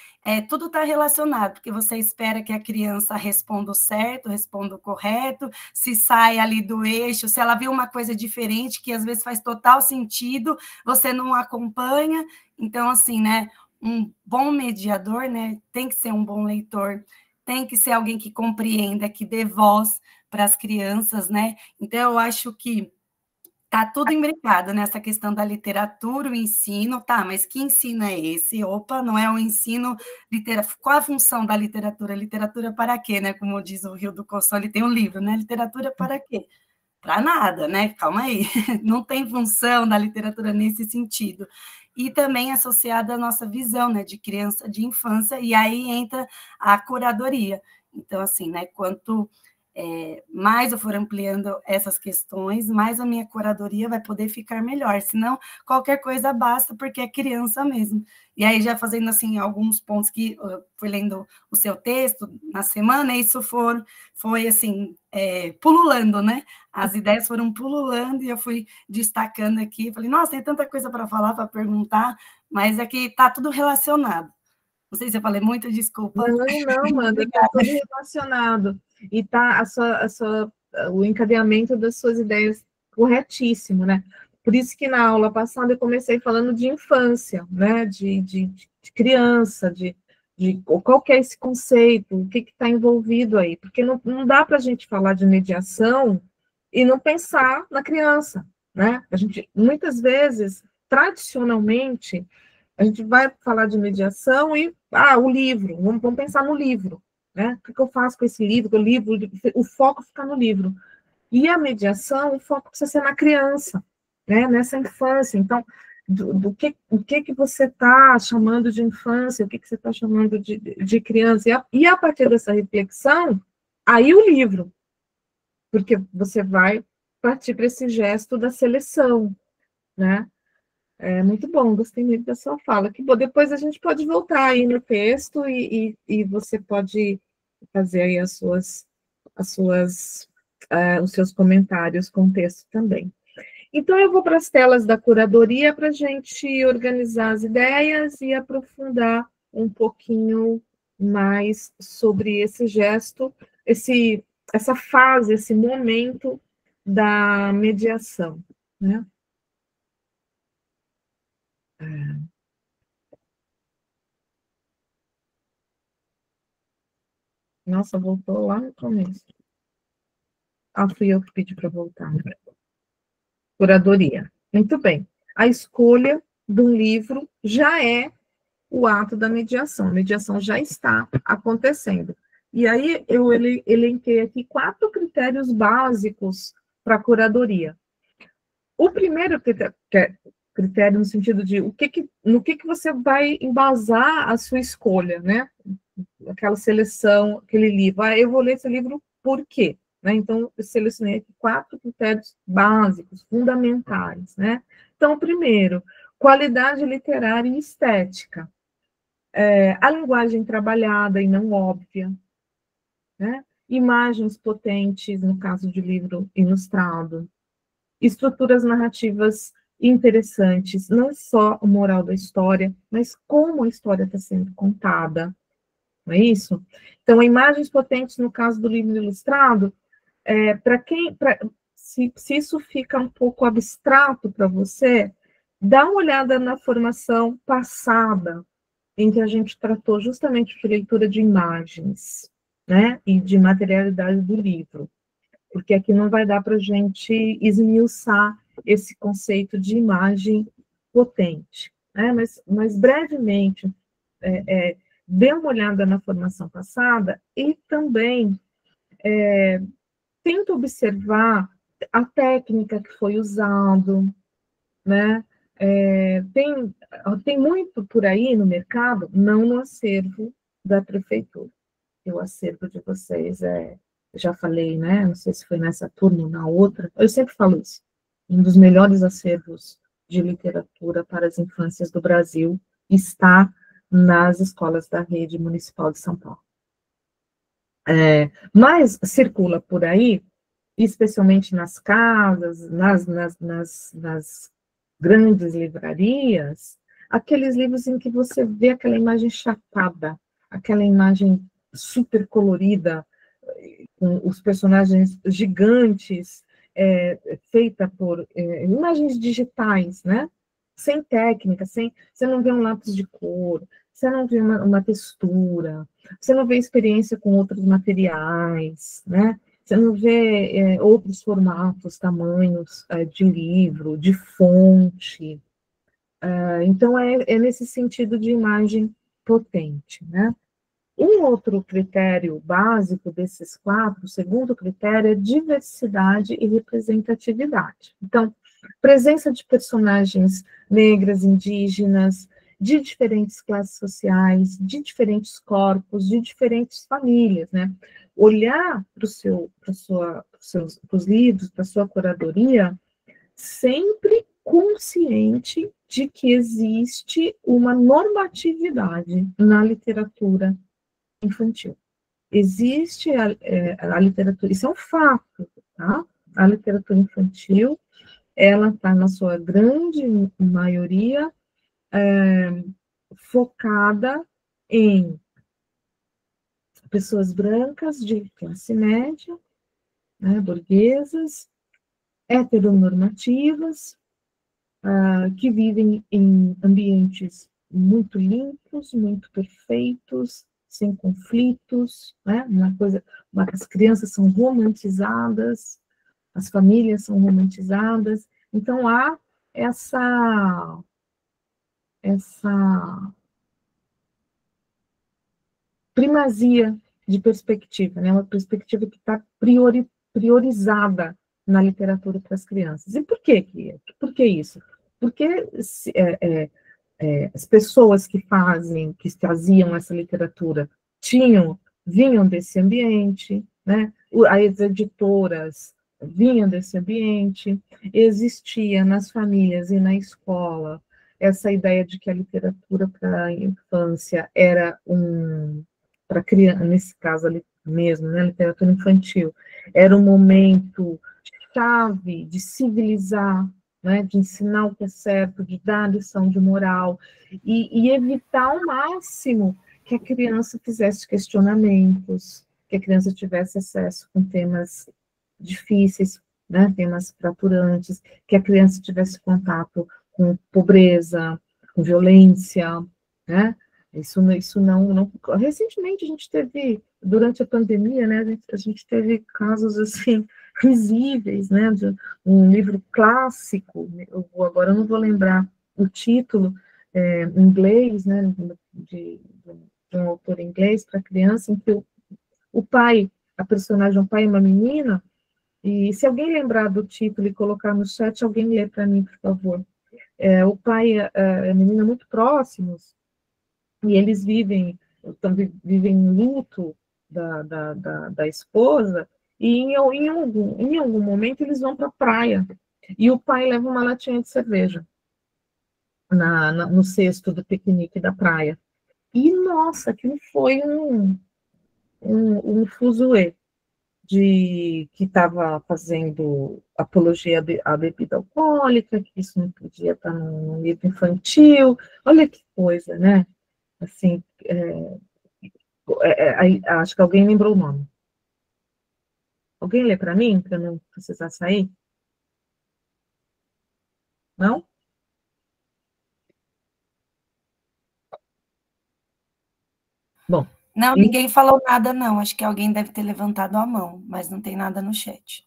tudo está relacionado, porque você espera que a criança responda o certo, responda o correto, se sai ali do eixo, se ela viu uma coisa diferente, que às vezes faz total sentido, você não acompanha. Então, assim, né, um bom mediador, né, tem que ser um bom leitor, tem que ser alguém que compreenda, que dê voz para as crianças, né? Então, eu acho que está tudo imbricado nessa questão da literatura, o ensino, tá, mas que ensino é esse? Opa, não é o ensino literário. Qual a função da literatura? Literatura para quê, né? Como diz o Rio do Coçol, ele tem um livro, né? Literatura para quê? Para nada, né? Calma aí. Não tem função da literatura nesse sentido. E também associada à nossa visão, né? De criança, de infância, e aí entra a curadoria. Então, assim, né? Quanto mais eu for ampliando essas questões, mais a minha curadoria vai poder ficar melhor, senão qualquer coisa basta, porque é criança mesmo. E aí, já fazendo assim alguns pontos que eu fui lendo o seu texto na semana, isso foi assim, pululando, né? As ideias foram pululando e eu fui destacando aqui, falei, nossa, tem tanta coisa para falar, para perguntar, mas é que está tudo relacionado. Não sei se eu falei muito, desculpa. Não, Amanda, está tudo relacionado. E está o encadeamento das suas ideias corretíssimo, né? Por isso que na aula passada eu comecei falando de infância, né? De criança, de qual que é esse conceito, o que está envolvido aí. Porque não dá para a gente falar de mediação e não pensar na criança, né? A gente, muitas vezes, tradicionalmente, a gente vai falar de mediação e, o livro, vamos pensar no livro, né? O que eu faço com esse livro? O foco fica no livro. E a mediação, o foco precisa ser na criança, né? Nessa infância. Então, o que você está chamando de infância, o que você está chamando de criança? E a partir dessa reflexão, aí o livro, porque você vai partir para esse gesto da seleção, né? É muito bom, gostei muito da sua fala. Que bom, depois a gente pode voltar aí no texto e você pode fazer aí os seus comentários com o texto também. Então, eu vou para as telas da curadoria para a gente organizar as ideias e aprofundar um pouquinho mais sobre esse gesto, essa fase, esse momento da mediação, né? Nossa, voltou lá no começo. Ah, fui eu que pedi para voltar. Curadoria. Muito bem. A escolha do livro já é o ato da mediação. A mediação já está acontecendo. E aí eu elenquei aqui 4 critérios básicos para a curadoria. O primeiro critério no sentido de no que você vai embasar a sua escolha, né? Aquela seleção, aquele livro. Ah, eu vou ler esse livro por quê? Né? Então, eu selecionei aqui 4 critérios básicos, fundamentais, né? Então, o primeiro, qualidade literária e estética. A linguagem trabalhada e não óbvia, né? Imagens potentes, no caso de livro ilustrado, estruturas narrativas interessantes, não só o moral da história, mas como a história está sendo contada, não é isso? Então, imagens potentes, no caso do livro ilustrado, se isso fica um pouco abstrato para você, dá uma olhada na formação passada, em que a gente tratou justamente de leitura de imagens, né, e de materialidade do livro, porque aqui não vai dar para a gente esmiuçar esse conceito de imagem potente, né, mas brevemente, dê uma olhada na formação passada e também tenta observar a técnica que foi usado, né? Tem muito por aí no mercado, não no acervo da prefeitura. O acervo de vocês já falei, né? Não sei se foi nessa turma ou na outra, eu sempre falo isso. Um dos melhores acervos de literatura para as infâncias do Brasil está nas escolas da rede municipal de São Paulo. Mas circula por aí, especialmente nas casas, nas grandes livrarias, aqueles livros em que você vê aquela imagem chapada, aquela imagem super colorida, com os personagens gigantes, feita por imagens digitais, né? Sem técnica, você não vê um lápis de cor, você não vê uma textura, você não vê experiência com outros materiais, né? Você não vê outros formatos, tamanhos de livro, de fonte. Então, é nesse sentido de imagem potente, né? Um outro critério básico desses 4, o segundo critério, é diversidade e representatividade. Então, presença de personagens negras, indígenas, de diferentes classes sociais, de diferentes corpos, de diferentes famílias, né? Olhar para os livros, para a sua curadoria, sempre consciente de que existe uma normatividade na literatura infantil. Existe a literatura, isso é um fato, tá? A literatura infantil, ela está, na sua grande maioria, focada em pessoas brancas de classe média, né, burguesas, heteronormativas, que vivem em ambientes muito limpos, muito perfeitos, sem conflitos, né? As crianças são romantizadas, as famílias são romantizadas, então há essa primazia de perspectiva, né? Uma perspectiva que está priorizada na literatura para as crianças. E por que isso? Porque as pessoas que faziam essa literatura vinham desse ambiente, né? As editoras vinham desse ambiente, existia nas famílias e na escola essa ideia de que a literatura para a infância era para criança, nesse caso ali mesmo, né, literatura infantil, era um momento chave de civilizar né, de ensinar o que é certo, de dar lição de moral, e evitar ao máximo que a criança fizesse questionamentos, que a criança tivesse acesso com temas difíceis, né, temas fraturantes, que a criança tivesse contato com pobreza, com violência, né? Isso não. Recentemente a gente teve, durante a pandemia, né, a gente teve casos assim risíveis, né? De um livro clássico, agora eu não vou lembrar o título em inglês, né? De um autor inglês para criança, em que o pai, a personagem é um pai e uma menina. E se alguém lembrar do título e colocar no chat, alguém lê para mim, por favor. O pai e a menina muito próximos, e eles vivem em luto da esposa, e em algum momento eles vão para a praia, e o pai leva uma latinha de cerveja no cesto do piquenique da praia. E, nossa, aquilo foi um fuzuê que estava fazendo apologia à bebida alcoólica, que isso não podia estar num livro infantil. Olha que coisa, né? Assim, acho que alguém lembrou o nome. Alguém lê para mim, para não precisar sair? Não? Bom. Não, ninguém falou nada, não. Acho que alguém deve ter levantado a mão, mas não tem nada no chat.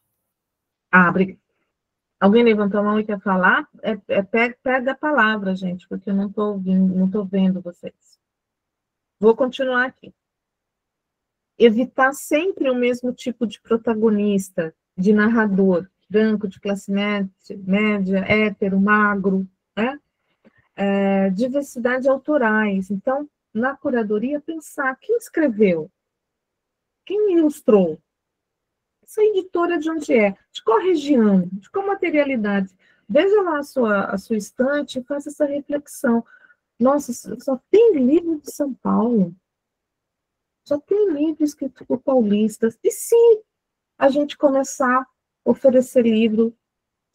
Obrigada. Alguém levantou a mão e quer falar? Pega a palavra, gente, porque eu não estou ouvindo, não estou vendo vocês. Vou continuar aqui. Evitar sempre o mesmo tipo de protagonista, de narrador, branco, de classe média, hétero, magro, né? Diversidade autorais. Então, na curadoria, pensar quem escreveu, quem ilustrou, essa editora de onde é, de qual região, de qual materialidade. Veja lá a sua estante e faça essa reflexão. Nossa, só tem livro de São Paulo. Só tem livro escrito por paulistas. E se a gente começar a oferecer livro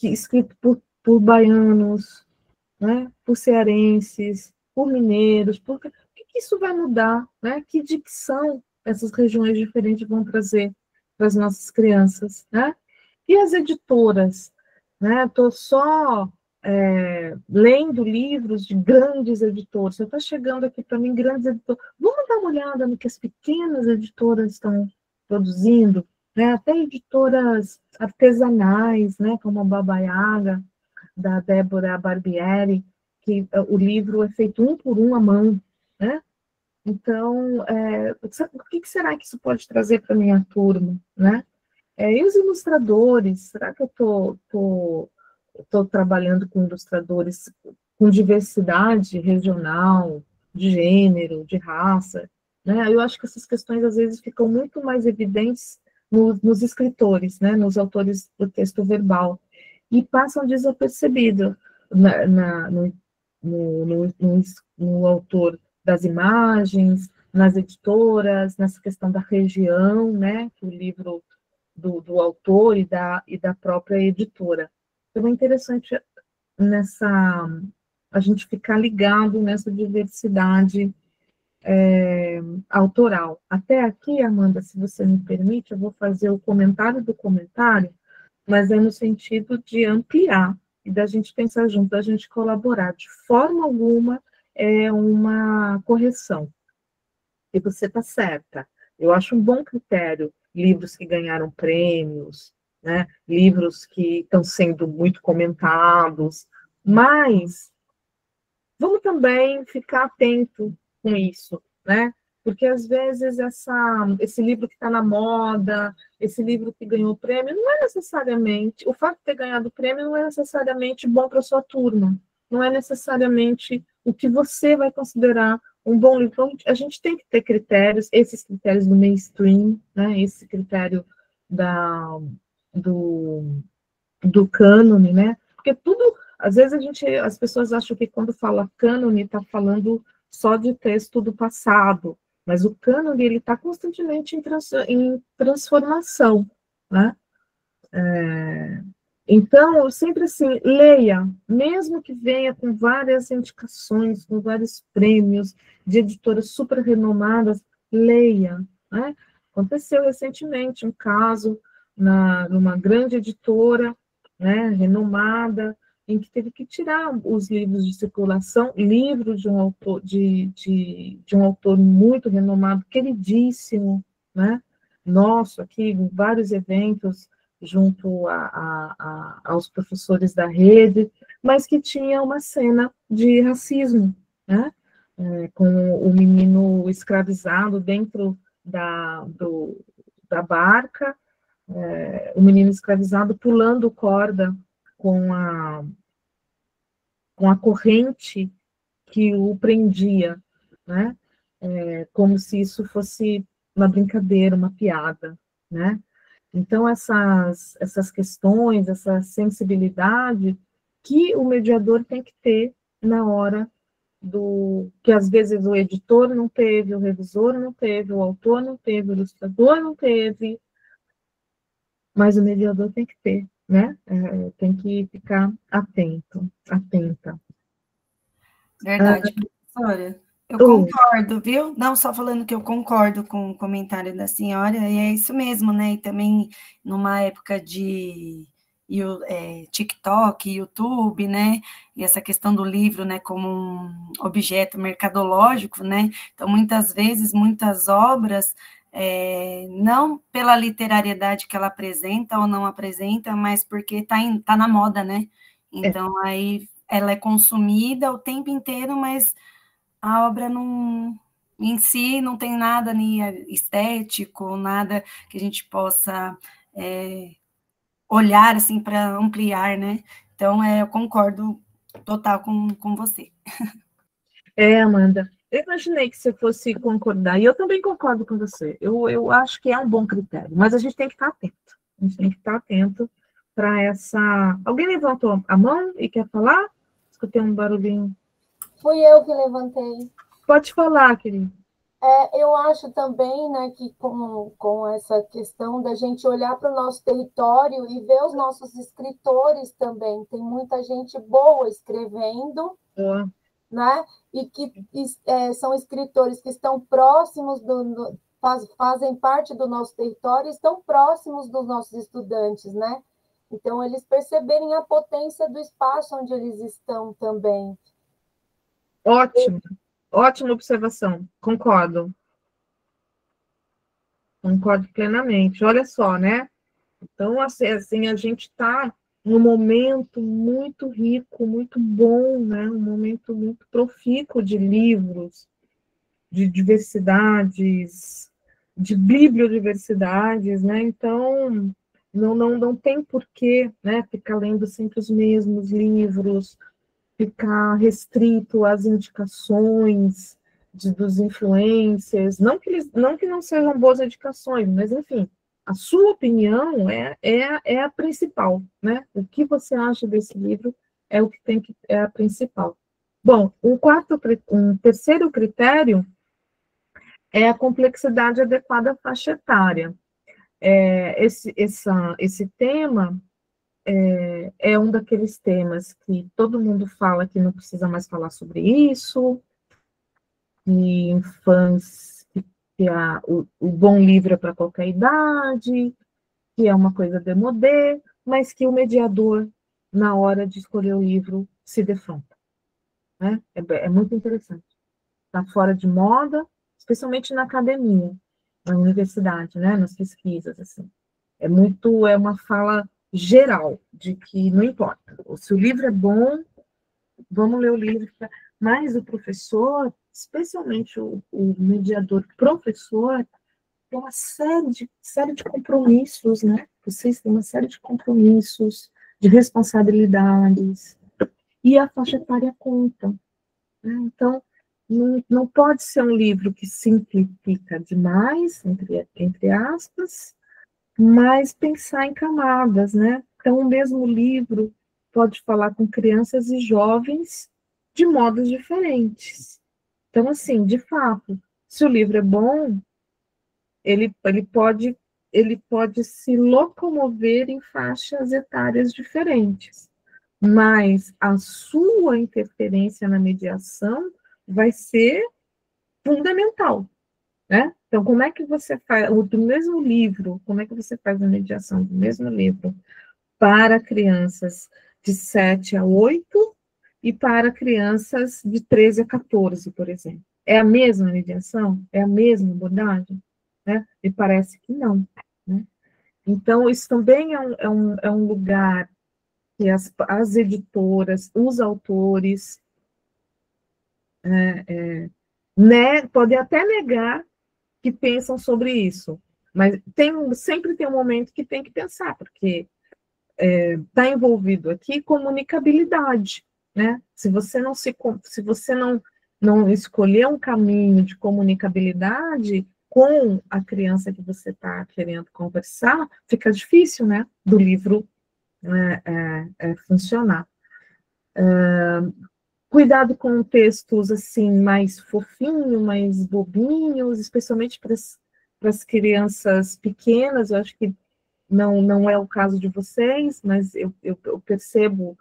escrito por baianos, né, por cearenses, por mineiros? O que isso vai mudar? Né? Que dicção essas regiões diferentes vão trazer para as nossas crianças? Né? E as editoras? Estou só lendo livros de grandes editores. Você está chegando aqui para mim, grandes editores. Vamos dar uma olhada no que as pequenas editoras estão produzindo, né? Até editoras artesanais, né? Como a Baba Yaga, da Débora Barbieri, que o livro é feito um por um à mão, né? Então, o que será que isso pode trazer para a minha turma, né? E os ilustradores? Será que eu estou trabalhando com ilustradores com diversidade regional, de gênero, de raça, né? Eu acho que essas questões, às vezes, ficam muito mais evidentes nos escritores, né? Nos autores do texto verbal, e passam desapercebido no autor das imagens, nas editoras, nessa questão da região, né? Que o livro do autor e da própria editora. Então, é interessante a gente ficar ligado nessa diversidade autoral. Até aqui, Amanda, se você me permite, eu vou fazer o comentário do comentário, mas é no sentido de ampliar e da gente pensar junto, da gente colaborar. De forma alguma é uma correção. E você está certa. Eu acho um bom critério livros que ganharam prêmios, né? Livros que estão sendo muito comentados, mas vamos também ficar atento com isso, né? Porque, às vezes, esse livro que está na moda, esse livro que ganhou prêmio, não é necessariamente, o fato de ter ganhado prêmio não é necessariamente bom para a sua turma, não é necessariamente o que você vai considerar um bom livro. Então, a gente tem que ter critérios, esses critérios do mainstream, né? Esse critério do cânone, né? Porque tudo, às vezes as pessoas acham que quando fala cânone está falando só de texto do passado, mas o cânone ele está constantemente em transformação, né? Então, eu sempre assim, leia, mesmo que venha com várias indicações, com vários prêmios de editoras super renomadas, leia, né? Aconteceu recentemente um caso numa grande editora, né, renomada, em que teve que tirar os livros de circulação, livro de um autor, de um autor muito renomado, queridíssimo, né? Nosso, aqui, em vários eventos, junto aos professores da rede, mas que tinha uma cena de racismo, né? Com o menino escravizado dentro da barca, o menino escravizado pulando corda com a corrente que o prendia, né? Como se isso fosse uma brincadeira, uma piada, né? Então, essas questões, essa sensibilidade que o mediador tem que ter na hora que às vezes o editor não teve, o revisor não teve, o autor não teve, o ilustrador não teve, mas o mediador tem que ter, né? Tem que ficar atenta. Verdade, professora. Eu concordo, viu? Não só falando que eu concordo com o comentário da senhora, e é isso mesmo, né? E também numa época de TikTok, YouTube, né? E essa questão do livro, né, como um objeto mercadológico, né? Então, muitas vezes, muitas obras, não pela literariedade que ela apresenta ou não apresenta, mas porque tá na moda, né? Então, aí ela é consumida o tempo inteiro, mas a obra não, em si não tem nada nem estético, nada que a gente possa olhar assim para ampliar, né? Então, eu concordo total com você. Amanda, eu imaginei que você fosse concordar, e eu também concordo com você. Eu acho que é um bom critério, mas a gente tem que estar atento. A gente tem que estar atento para essa... Alguém levantou a mão e quer falar? Escutei um barulhinho. Fui eu que levantei. Pode falar, querido. Eu acho também, né, que com essa questão da gente olhar para o nosso território e ver os nossos escritores também. Tem muita gente boa escrevendo, né? E que são escritores que estão próximos fazem parte do nosso território, estão próximos dos nossos estudantes, né? Então, eles perceberem a potência do espaço onde eles estão também. Ótimo, ótima observação, concordo plenamente. Olha só, né? Então, assim a gente está num momento muito rico, muito bom, né? Um momento muito profícuo de livros, de diversidades, de bibliodiversidades, né? Então, não tem porquê, né, ficar lendo sempre os mesmos livros, ficar restrito às indicações dos influencers, não que não sejam boas indicações, mas, enfim, a sua opinião é a principal, né? O que você acha desse livro é o que é a principal. Bom, um terceiro critério é a complexidade adequada à faixa etária. Esse tema é um daqueles temas que todo mundo fala que não precisa mais falar sobre isso, que o bom livro é para qualquer idade, que é uma coisa demodê, mas que o mediador, na hora de escolher o livro, se defronta. Né? É muito interessante. Está fora de moda, especialmente na academia, na universidade, né? Nas pesquisas, assim. É uma fala geral, de que não importa. Se o livro é bom, vamos ler o livro. Mas o professor, especialmente o mediador professor, tem uma série de compromissos, né? Vocês têm uma série de compromissos, de responsabilidades, e a faixa etária conta. Né? Então, não pode ser um livro que simplifica demais, entre aspas, mas pensar em camadas, né? Então, o mesmo livro pode falar com crianças e jovens de modos diferentes. Então, assim, de fato, se o livro é bom, ele pode ele pode se locomover em faixas etárias diferentes, mas a sua interferência na mediação vai ser fundamental, né? Então, como é que você faz, do mesmo livro, como é que você faz a mediação do mesmo livro para crianças de 7 a 8 e para crianças de 13 a 14, por exemplo? É a mesma mediação? É a mesma abordagem? Né? Me parece que não. Né? Então, isso também é um lugar que as editoras, os autores, né, podem até negar que pensam sobre isso, mas sempre tem um momento que tem que pensar, porque está envolvido aqui comunicabilidade, né? Se você não escolher um caminho de comunicabilidade com a criança que você está querendo conversar, fica difícil, né? Do livro funcionar. Cuidado com textos assim mais fofinhos, mais bobinhos, especialmente para as crianças pequenas. Eu acho que não é o caso de vocês, mas eu percebo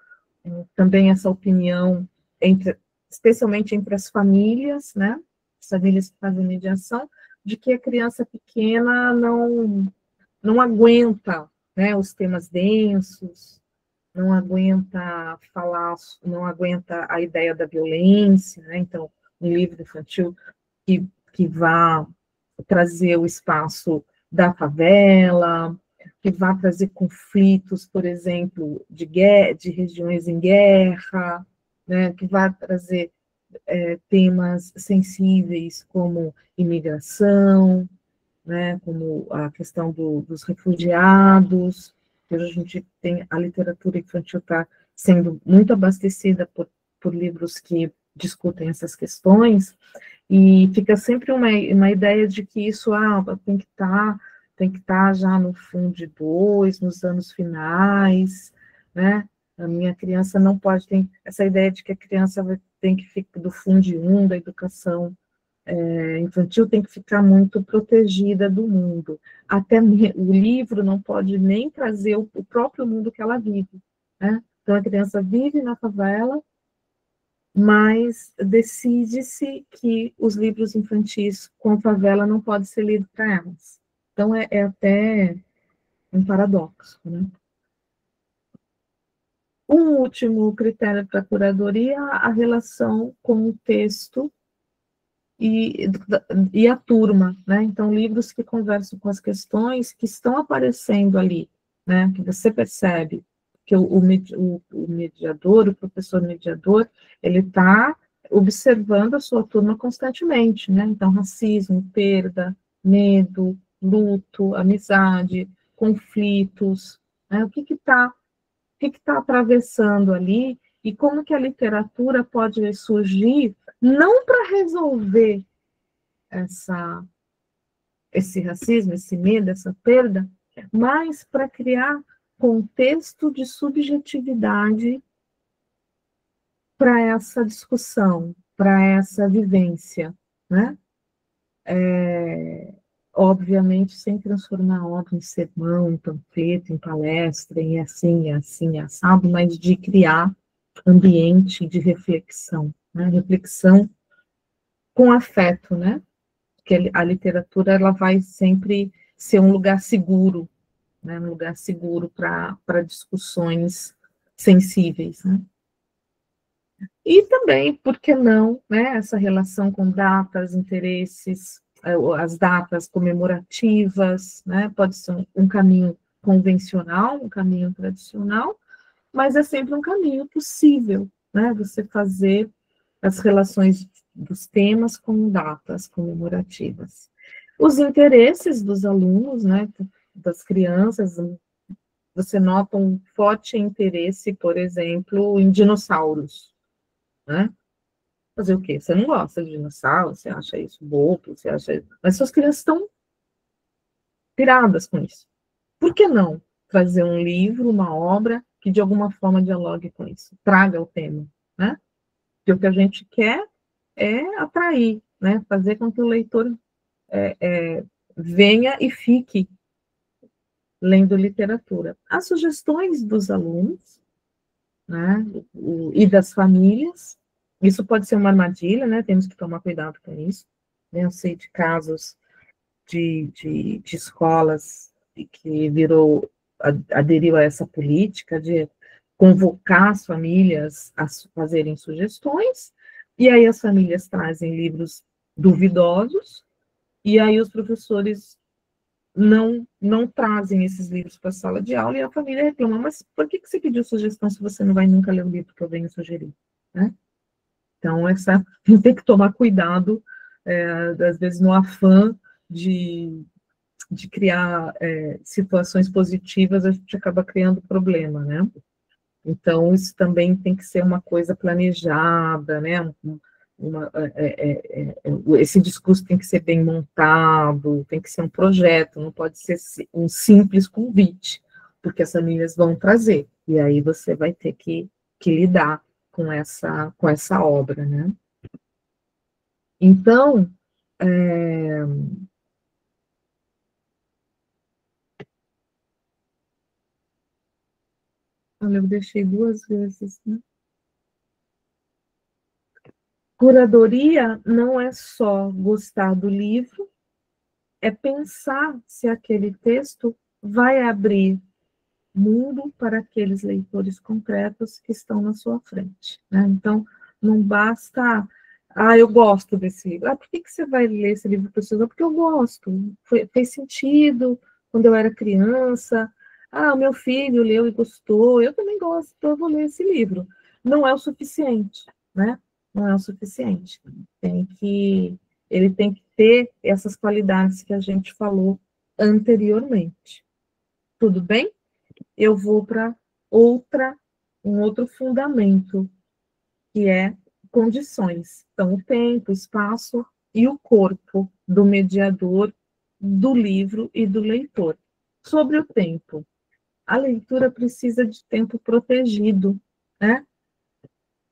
também essa opinião, especialmente entre as famílias, né? As famílias que fazem mediação, de que a criança pequena não aguenta, né, os temas densos, não aguenta falar, não aguenta a ideia da violência, né? Então, um livro infantil que vá trazer o espaço da favela, que vá trazer conflitos, por exemplo, de regiões em guerra, né? Que vá trazer temas sensíveis como imigração, né? Como a questão dos refugiados. Hoje a gente tem a literatura infantil está sendo muito abastecida por livros que discutem essas questões, e fica sempre uma ideia de que isso tem que estar já no fundo 2, nos anos finais, né? A minha criança não pode ter essa ideia de que a criança tem que ficar do fundo 1 da educação infantil, tem que ficar muito protegida do mundo. Até o livro não pode nem trazer o próprio mundo que ela vive, né? Então, a criança vive na favela, mas decide-se que os livros infantis com favela não podem ser lidos para elas. Então, é até um paradoxo, né? Um último critério para a curadoria, a relação com o texto e a turma, né? Então, livros que conversam com as questões que estão aparecendo ali, né? Que você percebe que o mediador, o professor mediador, ele está observando a sua turma constantemente, né? Então, racismo, perda, medo, luto, amizade, conflitos, né? O que está atravessando ali e como que a literatura pode surgir não para resolver esse racismo, esse medo, essa perda, mas para criar contexto de subjetividade para essa discussão, para essa vivência, né? Obviamente, sem transformar a obra em sermão, em panfleto, em palestra, em assim, assado, mas de criar ambiente de reflexão, né? Reflexão com afeto, né? Porque a literatura ela vai sempre ser um lugar seguro, né? Um lugar seguro para discussões sensíveis, né? E também, por que não, né? Essa relação com datas, interesses, as datas comemorativas, né? Pode ser um caminho convencional, um caminho tradicional, mas é sempre um caminho possível, né? Você fazer as relações dos temas com datas comemorativas. Os interesses dos alunos, né? Das crianças, você nota um forte interesse, por exemplo, em dinossauros, né? Fazer o quê? Você não gosta de dinossauro, você acha isso bobo, você acha isso... Mas suas crianças estão piradas com isso. Por que não trazer um livro, uma obra que de alguma forma dialogue com isso? Traga o tema, né? Porque o que a gente quer é atrair, né? Fazer com que o leitor venha e fique lendo literatura. As sugestões dos alunos, né, e das famílias, isso pode ser uma armadilha, né, temos que tomar cuidado com isso. Eu sei de casos de escolas que aderiu a essa política de convocar as famílias a fazerem sugestões, e aí as famílias trazem livros duvidosos, e aí os professores não trazem esses livros para a sala de aula, e a família reclama, mas por que você pediu sugestão se você não vai nunca ler o livro que eu venho sugerir? Né? Então, tem que tomar cuidado, às vezes no afã de criar situações positivas, a gente acaba criando problema, né? Então, isso também tem que ser uma coisa planejada, né? Esse discurso tem que ser bem montado, tem que ser um projeto, não pode ser um simples convite, porque as famílias vão trazer, e aí você vai ter que lidar com essa obra, né? Então, olha, eu deixei 2 vezes, né? Curadoria não é só gostar do livro, é pensar se aquele texto vai abrir mundo para aqueles leitores concretos que estão na sua frente, né? Então, não basta, eu gosto desse livro. Por que você vai ler esse livro, professor? Porque eu gosto, fez sentido quando eu era criança, o meu filho leu e gostou, eu também gosto, então eu vou ler esse livro. Não é o suficiente, né? Não é o suficiente. Ele tem que ter essas qualidades que a gente falou anteriormente. Tudo bem? Eu vou para um outro fundamento, que é condições. Então, o tempo, o espaço e o corpo do mediador, do livro e do leitor. Sobre o tempo, a leitura precisa de tempo protegido, né?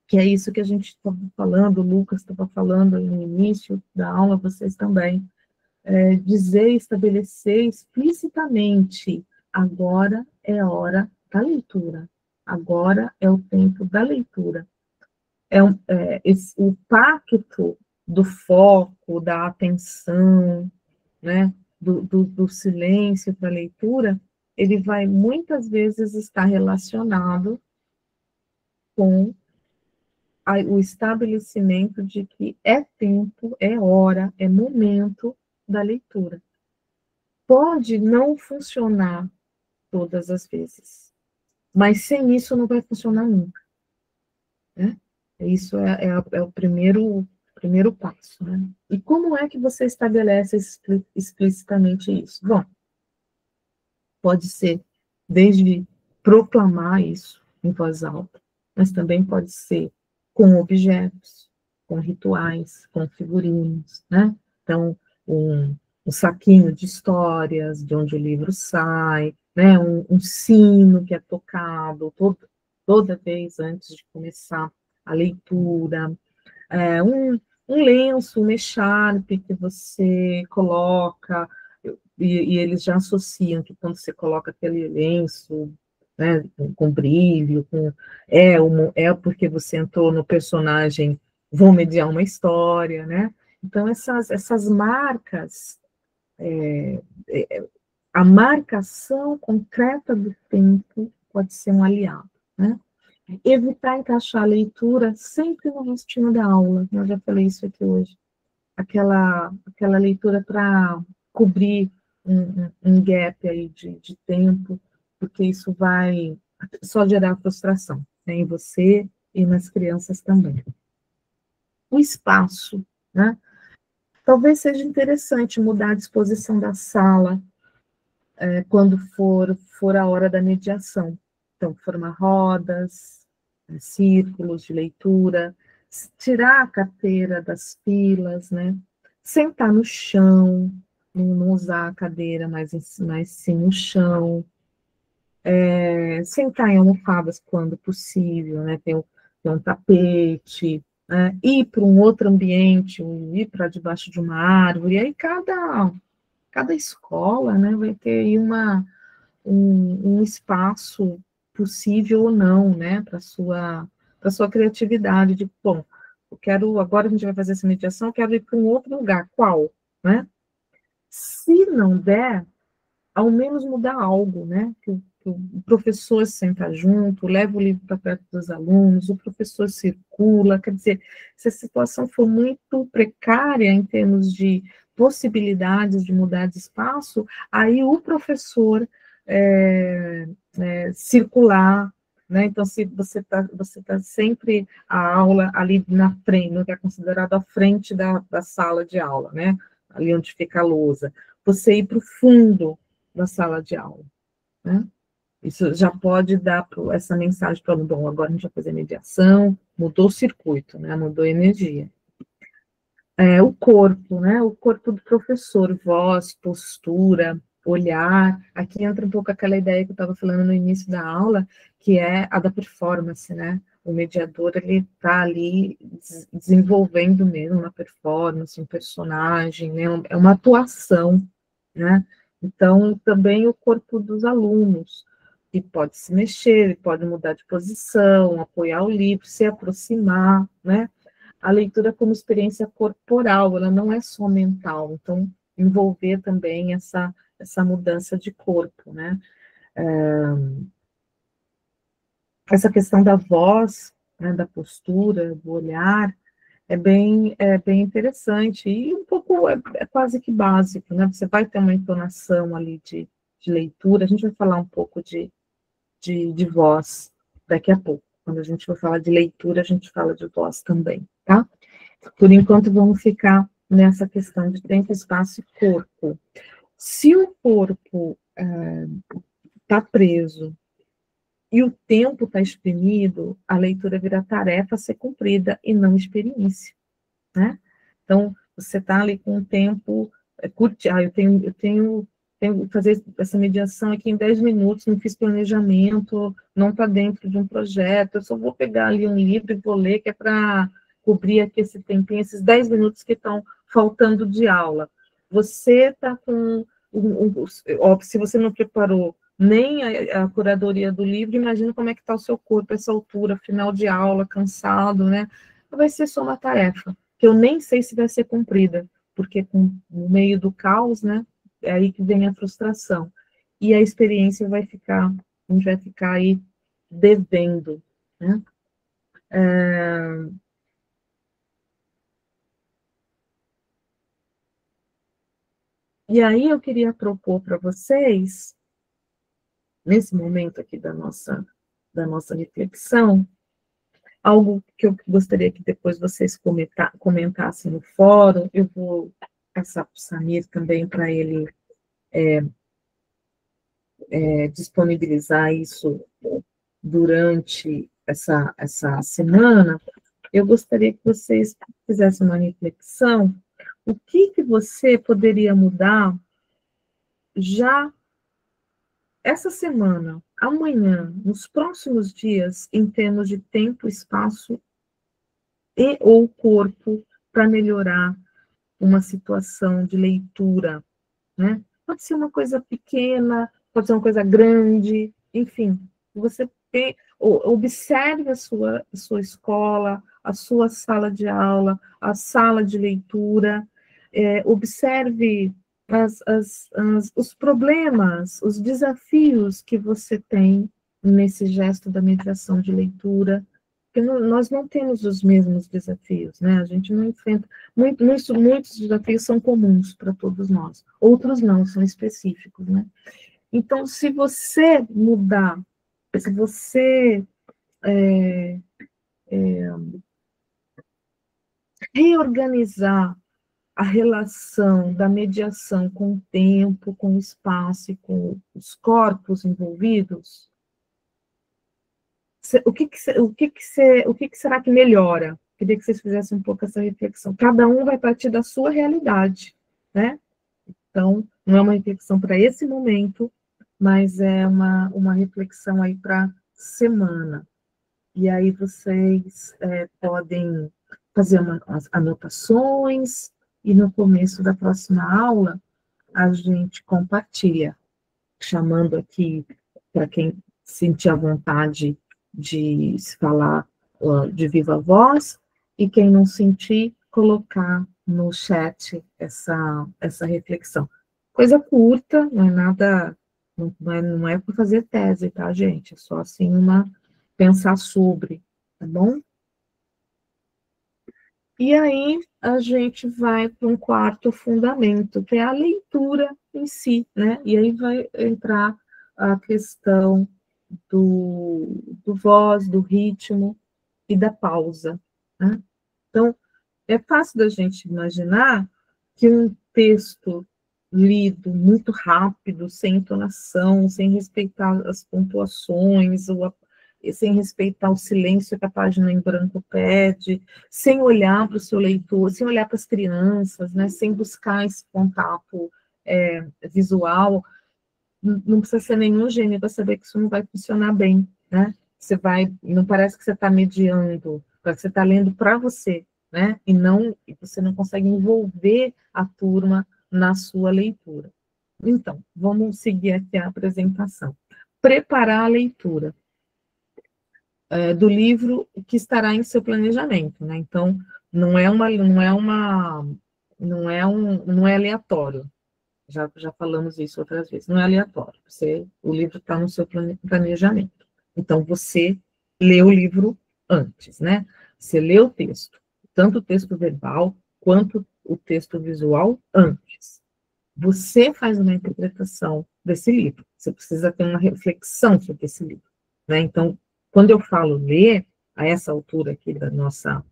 Que é isso que a gente estava falando, o Lucas estava falando no início da aula, vocês também. Estabelecer explicitamente, agora é a hora da leitura, agora é o tempo da leitura. O pacto do foco, da atenção, né, do silêncio para a leitura, ele vai muitas vezes estar relacionado com o estabelecimento de que é tempo, é hora, é momento da leitura. Pode não funcionar todas as vezes, mas sem isso não vai funcionar nunca, né? Isso é o primeiro passo, né? E como é que você estabelece explicitamente isso? Bom, pode ser desde proclamar isso em voz alta, mas também pode ser com objetos, com rituais, com figurinos, né? Então, um saquinho de histórias, de onde o livro sai, né? Um sino que é tocado toda vez antes de começar a leitura, um lenço, um echarpe que você coloca, e eles já associam que quando você coloca aquele lenço, né, com brilho, é porque você entrou no personagem, vão mediar uma história, né? Então, essas marcas, a marcação concreta do tempo pode ser um aliado, né? Evitar encaixar a leitura sempre no restinho da aula, eu já falei isso aqui hoje, aquela leitura para cobrir um gap aí de tempo, porque isso vai só gerar frustração, né, em você e nas crianças também. O espaço, né? Talvez seja interessante mudar a disposição da sala quando for a hora da mediação. Então, formar rodas, círculos de leitura, tirar a carteira das filas, né? Sentar no chão, não usar a cadeira, mas sim no chão. Sentar em almofadas quando possível, né? Ter um tapete, né? Ir para um outro ambiente, ir para debaixo de uma árvore. E aí cada escola, né, vai ter aí um espaço possível ou não, né, para sua criatividade, de, bom, agora a gente vai fazer essa mediação, eu quero ir para um outro lugar, qual, né? Se não der, ao menos mudar algo, né? Que o professor senta junto, leva o livro para perto dos alunos, o professor circula, quer dizer, se a situação for muito precária em termos de possibilidades de mudar de espaço, aí o professor circular, né? Então, se você tá sempre a aula ali na frente, no que é considerado a frente da sala de aula, né? Ali onde fica a lousa, você ir para o fundo da sala de aula, né? Isso já pode dar essa mensagem para o aluno, bom, agora a gente vai fazer mediação, mudou o circuito, né? Mudou a energia. O corpo, né? O corpo do professor, voz, postura, olhar. Aqui entra um pouco aquela ideia que eu estava falando no início da aula, que é a da performance, né? O mediador, ele está ali desenvolvendo mesmo uma performance, um personagem, né? É uma atuação, né? Então, também o corpo dos alunos, que pode se mexer, pode mudar de posição, apoiar o livro, se aproximar, né? A leitura como experiência corporal, ela não é só mental, então, envolver também essa mudança de corpo, né? Essa questão da voz, né, da postura, do olhar, é bem interessante, e um pouco, é quase que básico, né? Você vai ter uma entonação ali de leitura, a gente vai falar um pouco de voz daqui a pouco. Quando a gente for falar de leitura, a gente fala de voz também, tá? Por enquanto, vamos ficar nessa questão de tempo, espaço e corpo. Se o corpo está preso e o tempo está exprimido, a leitura vira tarefa a ser cumprida e não experiência, né? Então, você está ali com o tempo curto, eu tenho que fazer essa mediação aqui em 10 minutos, não fiz planejamento, não está dentro de um projeto, eu só vou pegar ali um livro e vou ler, que é para cobrir aqui esse tempinho, esses 10 minutos que estão faltando de aula. Você está com... se você não preparou nem a curadoria do livro, imagina como é que está o seu corpo, essa altura, final de aula, cansado, né? Vai ser só uma tarefa, que eu nem sei se vai ser cumprida, porque no meio do caos, né, é aí que vem a frustração. E a experiência a gente vai ficar aí devendo, né? E aí eu queria propor para vocês, nesse momento aqui da nossa reflexão, algo que eu gostaria que depois vocês comentassem no fórum. Eu vou passar para o Samir também, para ele disponibilizar isso durante essa semana. Eu gostaria que vocês fizessem uma reflexão, o que você poderia mudar já essa semana, amanhã, nos próximos dias, em termos de tempo, espaço e ou corpo, para melhorar uma situação de leitura, né? Pode ser uma coisa pequena, pode ser uma coisa grande, enfim, você observe a sua escola, a sua sala de aula, a sala de leitura, observe os problemas, os desafios que você tem nesse gesto da mediação de leitura, porque nós não temos os mesmos desafios, né? A gente não enfrenta... Muitos desafios são comuns para todos nós, outros não, são específicos, né? Então, se você mudar, se você reorganizar a relação da mediação com o tempo, com o espaço e com os corpos envolvidos, o que será que melhora? Queria que vocês fizessem um pouco essa reflexão. Cada um vai partir da sua realidade, né? Então, não é uma reflexão para esse momento, mas é uma reflexão aí para semana. E aí vocês podem fazer umas anotações, e no começo da próxima aula a gente compartilha, chamando aqui para quem sentir a vontade de se falar de viva voz, e quem não sentir, colocar no chat essa reflexão. Coisa curta, não é nada, não é para fazer tese, tá, gente? É só assim pensar sobre, tá bom? E aí a gente vai para um quarto fundamento, que é a leitura em si, né? E aí vai entrar a questão do voz, do ritmo e da pausa, né? Então, é fácil da gente imaginar que um texto lido muito rápido, sem entonação, sem respeitar as pontuações, sem respeitar o silêncio que a página em branco pede, sem olhar para o seu leitor, sem olhar para as crianças, né, sem buscar esse contato visual, não precisa ser nenhum gênio para saber que isso não vai funcionar bem, né? Não parece que você está mediando, parece que você está lendo para você, né? E você não consegue envolver a turma na sua leitura. Então, vamos seguir aqui a apresentação. Preparar a leitura do livro que estará em seu planejamento, né? Então, não é aleatório. Já falamos isso outras vezes, não é aleatório. O livro está no seu planejamento. Então, você lê o livro antes, né? Você lê o texto, tanto o texto verbal quanto o texto visual antes. Você faz uma interpretação desse livro. Você precisa ter uma reflexão sobre esse livro, né? Então, quando eu falo ler, a essa altura aqui da nossa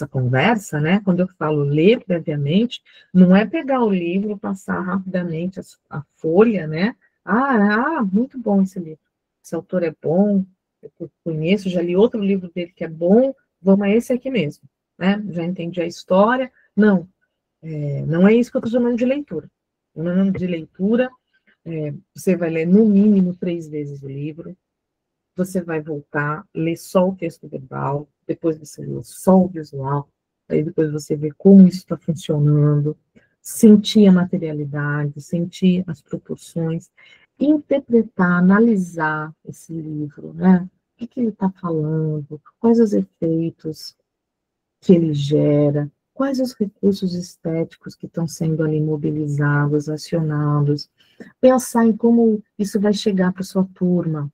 conversa, né? Quando eu falo ler previamente, não é pegar o livro, passar rapidamente a folha, né? Muito bom esse livro. Esse autor é bom, eu conheço, já li outro livro dele que é bom, vamos a esse aqui mesmo, né? Já entendi a história. Não, não é isso que eu estou chamando de leitura. O nome de leitura, você vai ler no mínimo 3 vezes o livro, você vai voltar, ler só o texto verbal, depois você lê só o visual, aí depois você vê como isso está funcionando, sentir a materialidade, sentir as proporções, interpretar, analisar esse livro, né? O que ele está falando, quais os efeitos que ele gera, quais os recursos estéticos que estão sendo ali mobilizados, acionados, pensar em como isso vai chegar para sua turma,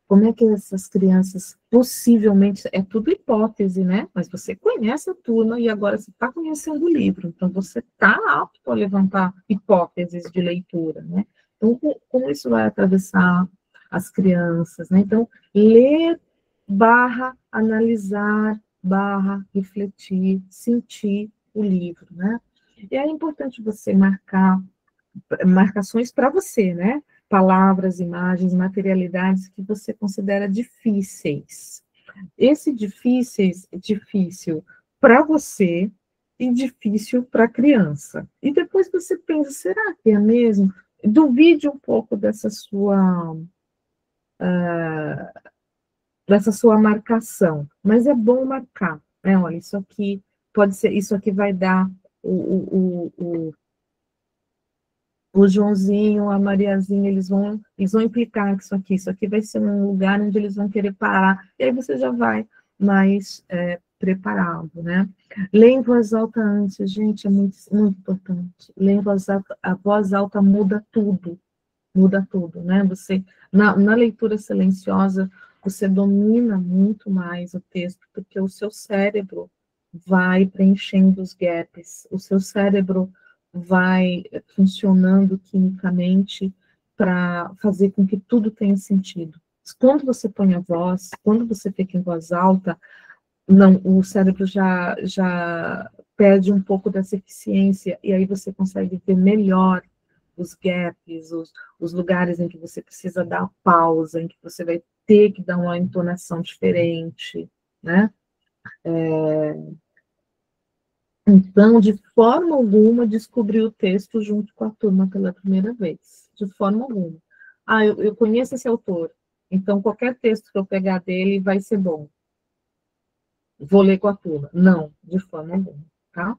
como é que essas crianças, possivelmente, é tudo hipótese, né? Mas você conhece a turma e agora você está conhecendo o livro, então você está apto a levantar hipóteses de leitura, né? Então, como isso vai atravessar as crianças, né? Então, ler / analisar / refletir, sentir o livro, né? E é importante você marcar marcações para você, né? Palavras, imagens, materialidades que você considera difíceis. Esse difícil para você e difícil para a criança. E depois você pensa, será que é mesmo? Duvide um pouco dessa sua marcação, mas é bom marcar, né? Olha, isso aqui pode ser, isso aqui vai dar o Joãozinho, a Mariazinha, eles vão implicar que isso aqui vai ser um lugar onde eles vão querer parar, e aí você já vai mais preparado, né? Ler em voz alta antes, gente, é muito, muito importante. Ler em voz alta, a voz alta muda tudo, né? Você, na leitura silenciosa, você domina muito mais o texto, porque o seu cérebro vai preenchendo os gaps, o seu cérebro vai funcionando quimicamente para fazer com que tudo tenha sentido. Quando você põe a voz, quando você fica em voz alta, não, o cérebro já perde um pouco dessa eficiência, e aí você consegue ver melhor os gaps, os lugares em que você precisa dar pausa, em que você vai ter que dar uma entonação diferente, né? Então, de forma alguma, descobrir o texto junto com a turma pela primeira vez. De forma alguma. Eu conheço esse autor, então qualquer texto que eu pegar dele vai ser bom. Vou ler com a turma. Não, de forma alguma, tá?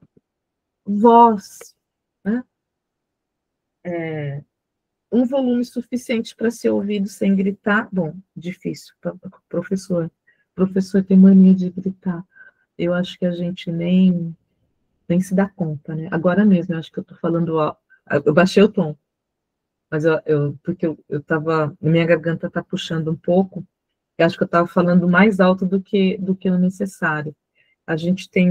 Voz, né? um volume suficiente para ser ouvido sem gritar. Bom, difícil, professor tem mania de gritar. Eu acho que a gente nem se dá conta, né? Agora mesmo, eu acho que eu estou falando, eu baixei o tom, mas porque eu tava, minha garganta está puxando um pouco, eu acho que eu estava falando mais alto do que o necessário. A gente tem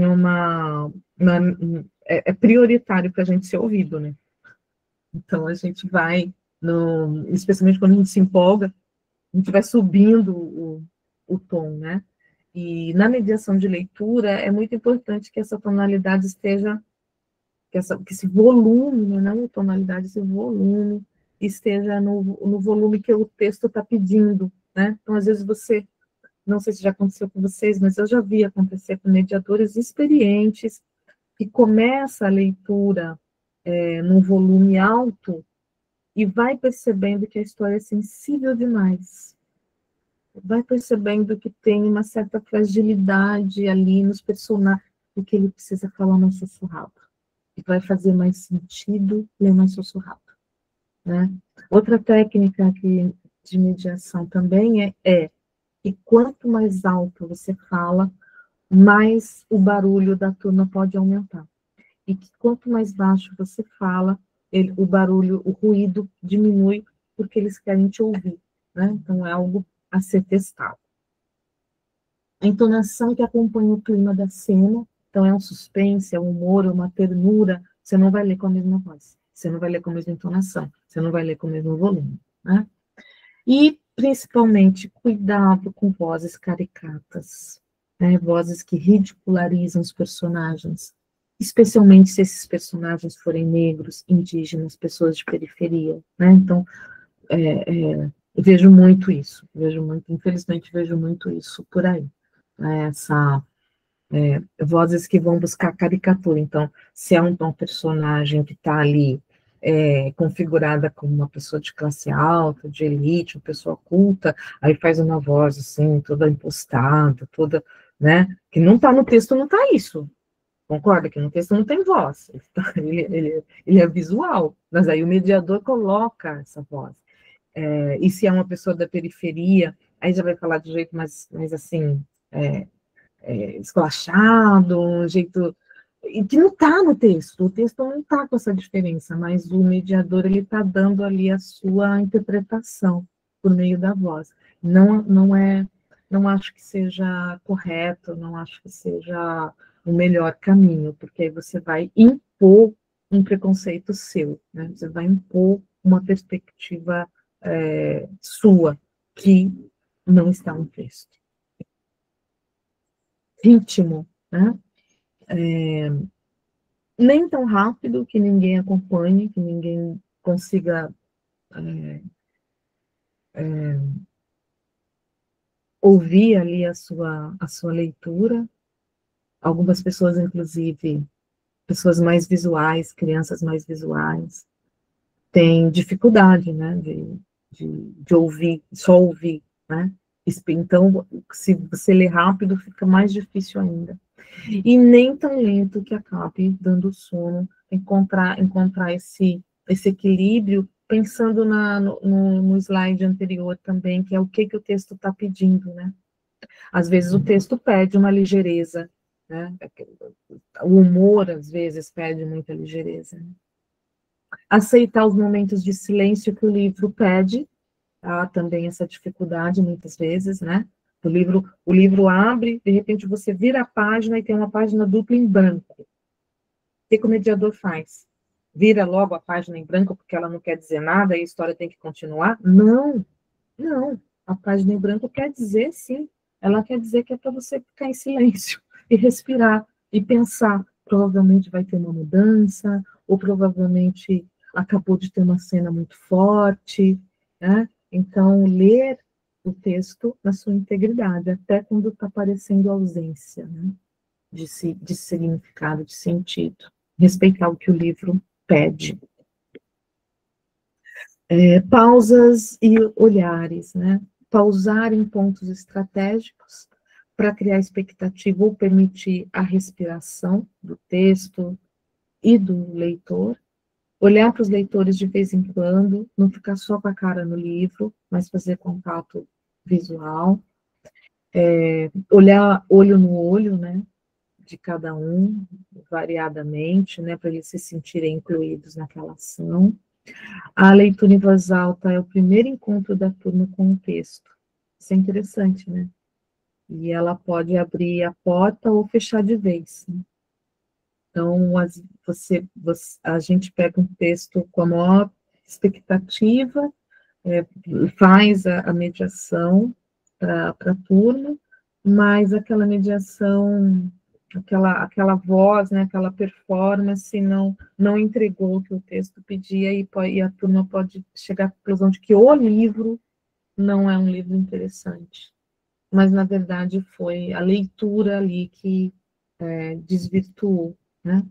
é prioritário para a gente ser ouvido, né? Então, a gente vai, especialmente quando a gente se empolga, a gente vai subindo o tom, né? E na mediação de leitura, é muito importante que essa tonalidade esteja, que esse volume, não a tonalidade, esse volume esteja no volume que o texto está pedindo, né? Então, às vezes não sei se já aconteceu com vocês, mas eu já vi acontecer com mediadores experientes, que começa a leitura num volume alto e vai percebendo que a história é sensível demais. Vai percebendo que tem uma certa fragilidade ali nos personagens, e que ele precisa falar mais sussurrado. E vai fazer mais sentido ler mais sussurrado, né? Outra técnica de mediação também é que quanto mais alto você fala, mais o barulho da turma pode aumentar. E que quanto mais baixo você fala, o barulho, o ruído diminui, porque eles querem te ouvir, né? Então, é algo a ser testado. A entonação que acompanha o clima da cena, então é um suspense, é um humor, é uma ternura, você não vai ler com a mesma voz, você não vai ler com a mesma entonação, você não vai ler com o mesmo volume, né? E, principalmente, cuidado com vozes caricatas, né? Vozes que ridicularizam os personagens, especialmente se esses personagens forem negros, indígenas, pessoas de periferia, né? Então, vejo muito isso, infelizmente vejo muito isso por aí, né? Vozes que vão buscar caricatura. Então, se é um personagem que está ali configurada como uma pessoa de classe alta, de elite, uma pessoa culta, aí faz uma voz assim, toda impostada, toda, né? Que não está no texto, não está isso. Concorda que no texto não tem voz, ele é visual, mas aí o mediador coloca essa voz. E se é uma pessoa da periferia, aí já vai falar de jeito mais assim, esclachado, um jeito que não está no texto, o texto não está com essa diferença, mas o mediador ele está dando ali a sua interpretação por meio da voz. Não acho que seja correto, não acho que seja o melhor caminho, porque aí você vai impor um preconceito seu, né? Você vai impor uma perspectiva sua que não está no texto. Ritmo, né? Nem tão rápido que ninguém acompanhe, que ninguém consiga ouvir ali a sua leitura. Algumas pessoas, inclusive, pessoas mais visuais, crianças mais visuais, têm dificuldade, né, de ouvir, só ouvir, né? Então, se você lê rápido, fica mais difícil ainda. E nem tão lento que acabe dando sono, encontrar esse equilíbrio, pensando no slide anterior também, que é o que o texto está pedindo, né? Às vezes o texto pede uma ligeireza, né? O humor, às vezes, pede muita ligeireza. Né? Aceitar os momentos de silêncio que o livro pede, há também essa dificuldade, muitas vezes, né? O livro abre, de repente você vira a página e tem uma página dupla em branco. O que o mediador faz? Vira logo a página em branco porque ela não quer dizer nada e a história tem que continuar? Não. A página em branco quer dizer, sim. Ela quer dizer que é para você ficar em silêncio e respirar e pensar. Provavelmente vai ter uma mudança, ou provavelmente acabou de ter uma cena muito forte, né? Então, ler o texto na sua integridade, até quando está aparecendo ausência, né? de significado, de sentido. Respeitar o que o livro pede. Pausas e olhares, né? Pausar em pontos estratégicos para criar expectativa ou permitir a respiração do texto e do leitor, Olhar para os leitores de vez em quando, não ficar só com a cara no livro, mas fazer contato visual. Olhar olho no olho, né, de cada um, variadamente, né, para eles se sentirem incluídos naquela ação. A leitura em voz alta é o primeiro encontro da turma com o texto. Isso é interessante, né? E ela pode abrir a porta ou fechar de vez, né? Então, a gente pega um texto com a maior expectativa, faz a mediação para a turma, mas aquela mediação, aquela voz, né, aquela performance não entregou o que o texto pedia e a turma pode chegar à conclusão de que o livro não é um livro interessante. Mas, na verdade, foi a leitura ali que desvirtuou, né?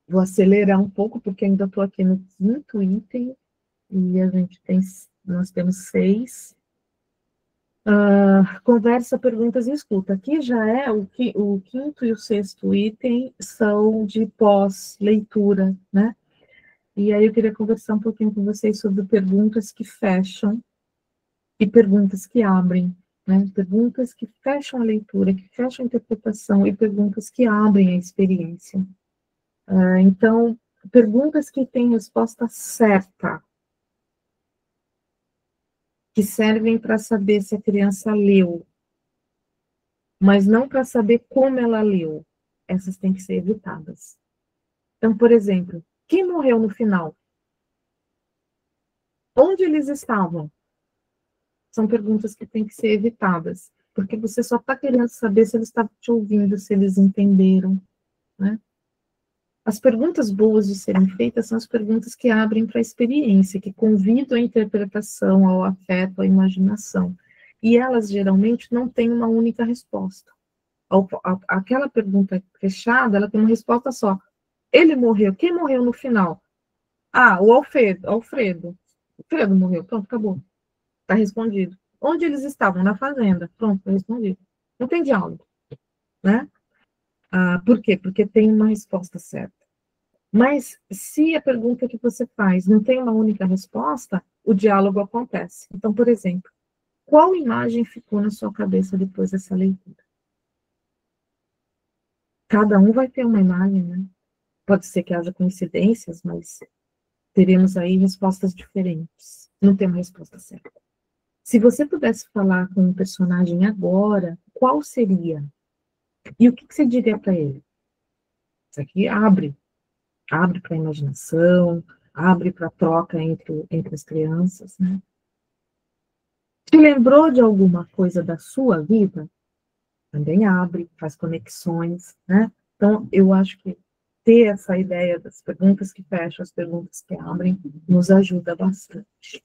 Vou acelerar um pouco, porque ainda estou aqui no 5º item, e nós temos 6. Conversa, perguntas e escuta. Aqui já é o 5º e o 6º item são de pós-leitura, né? E aí eu queria conversar um pouquinho com vocês sobre perguntas que fecham e perguntas que abrem, né? Perguntas que fecham a leitura, que fecham a interpretação, e perguntas que abrem a experiência. Então, perguntas que têm resposta certa, que servem para saber se a criança leu, mas não para saber como ela leu. Essas têm que ser evitadas. Então, por exemplo, quem morreu no final? Onde eles estavam? São perguntas que têm que ser evitadas, porque você só está querendo saber se eles estavam te ouvindo, se eles entenderam, né? As perguntas boas de serem feitas são as perguntas que abrem para a experiência, que convidam à interpretação, ao afeto, à imaginação. E elas, geralmente, não têm uma única resposta. Aquela pergunta fechada, ela tem uma resposta só. Ele morreu. Quem morreu no final? O Alfredo. Alfredo morreu. Pronto, acabou. Está respondido. Onde eles estavam? Na fazenda. Pronto, está respondido. Não tem diálogo, né? Por quê? Porque tem uma resposta certa. Mas, se a pergunta que você faz não tem uma única resposta, o diálogo acontece. Então, por exemplo, qual imagem ficou na sua cabeça depois dessa leitura? Cada um vai ter uma imagem, né? Pode ser que haja coincidências, mas teremos aí respostas diferentes. Não tem uma resposta certa. Se você pudesse falar com um personagem agora, qual seria? E o que você diria para ele? Isso aqui abre para a imaginação, abre para a troca entre as crianças, né? Te lembrou de alguma coisa da sua vida? Também abre, faz conexões, né? Então, eu acho que ter essa ideia das perguntas que fecham, as perguntas que abrem, nos ajuda bastante.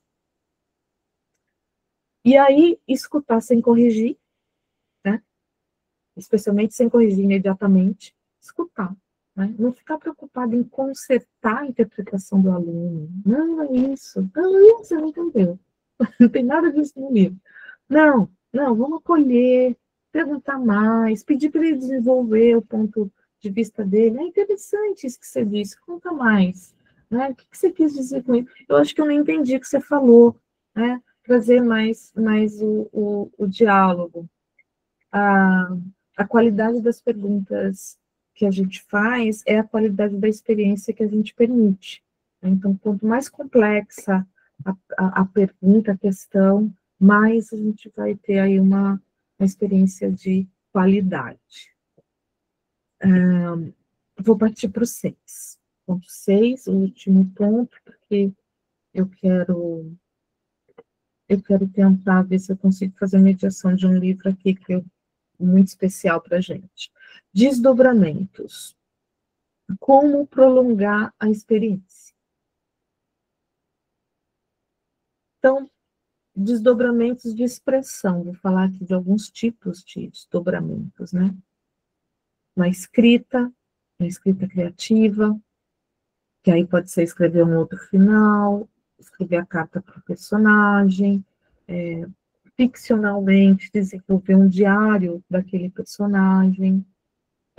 E aí, escutar sem corrigir, né? Especialmente sem corrigir imediatamente, escutar. Né? Não ficar preocupado em consertar a interpretação do aluno. Não é isso. Não, você não entendeu. Não tem nada disso no livro. Não, vamos acolher, perguntar mais, pedir para ele desenvolver o ponto de vista dele. É interessante isso que você disse, conta mais. Né? O que você quis dizer com isso? Eu acho que eu não entendi o que você falou. Né? Trazer mais o diálogo. A qualidade das perguntas que a gente faz é a qualidade da experiência que a gente permite. Então, quanto mais complexa a pergunta, a questão, mais a gente vai ter aí uma experiência de qualidade. Vou partir para o 6. Ponto 6, o último ponto, porque eu quero tentar ver se eu consigo fazer mediação de um livro aqui que é muito especial para a gente. Desdobramentos. Como prolongar a experiência? Então, desdobramentos de expressão. Vou falar aqui de alguns tipos de desdobramentos, né? Na escrita criativa, que aí pode ser escrever um outro final, escrever a carta para o personagem, ficcionalmente desenvolver um diário daquele personagem,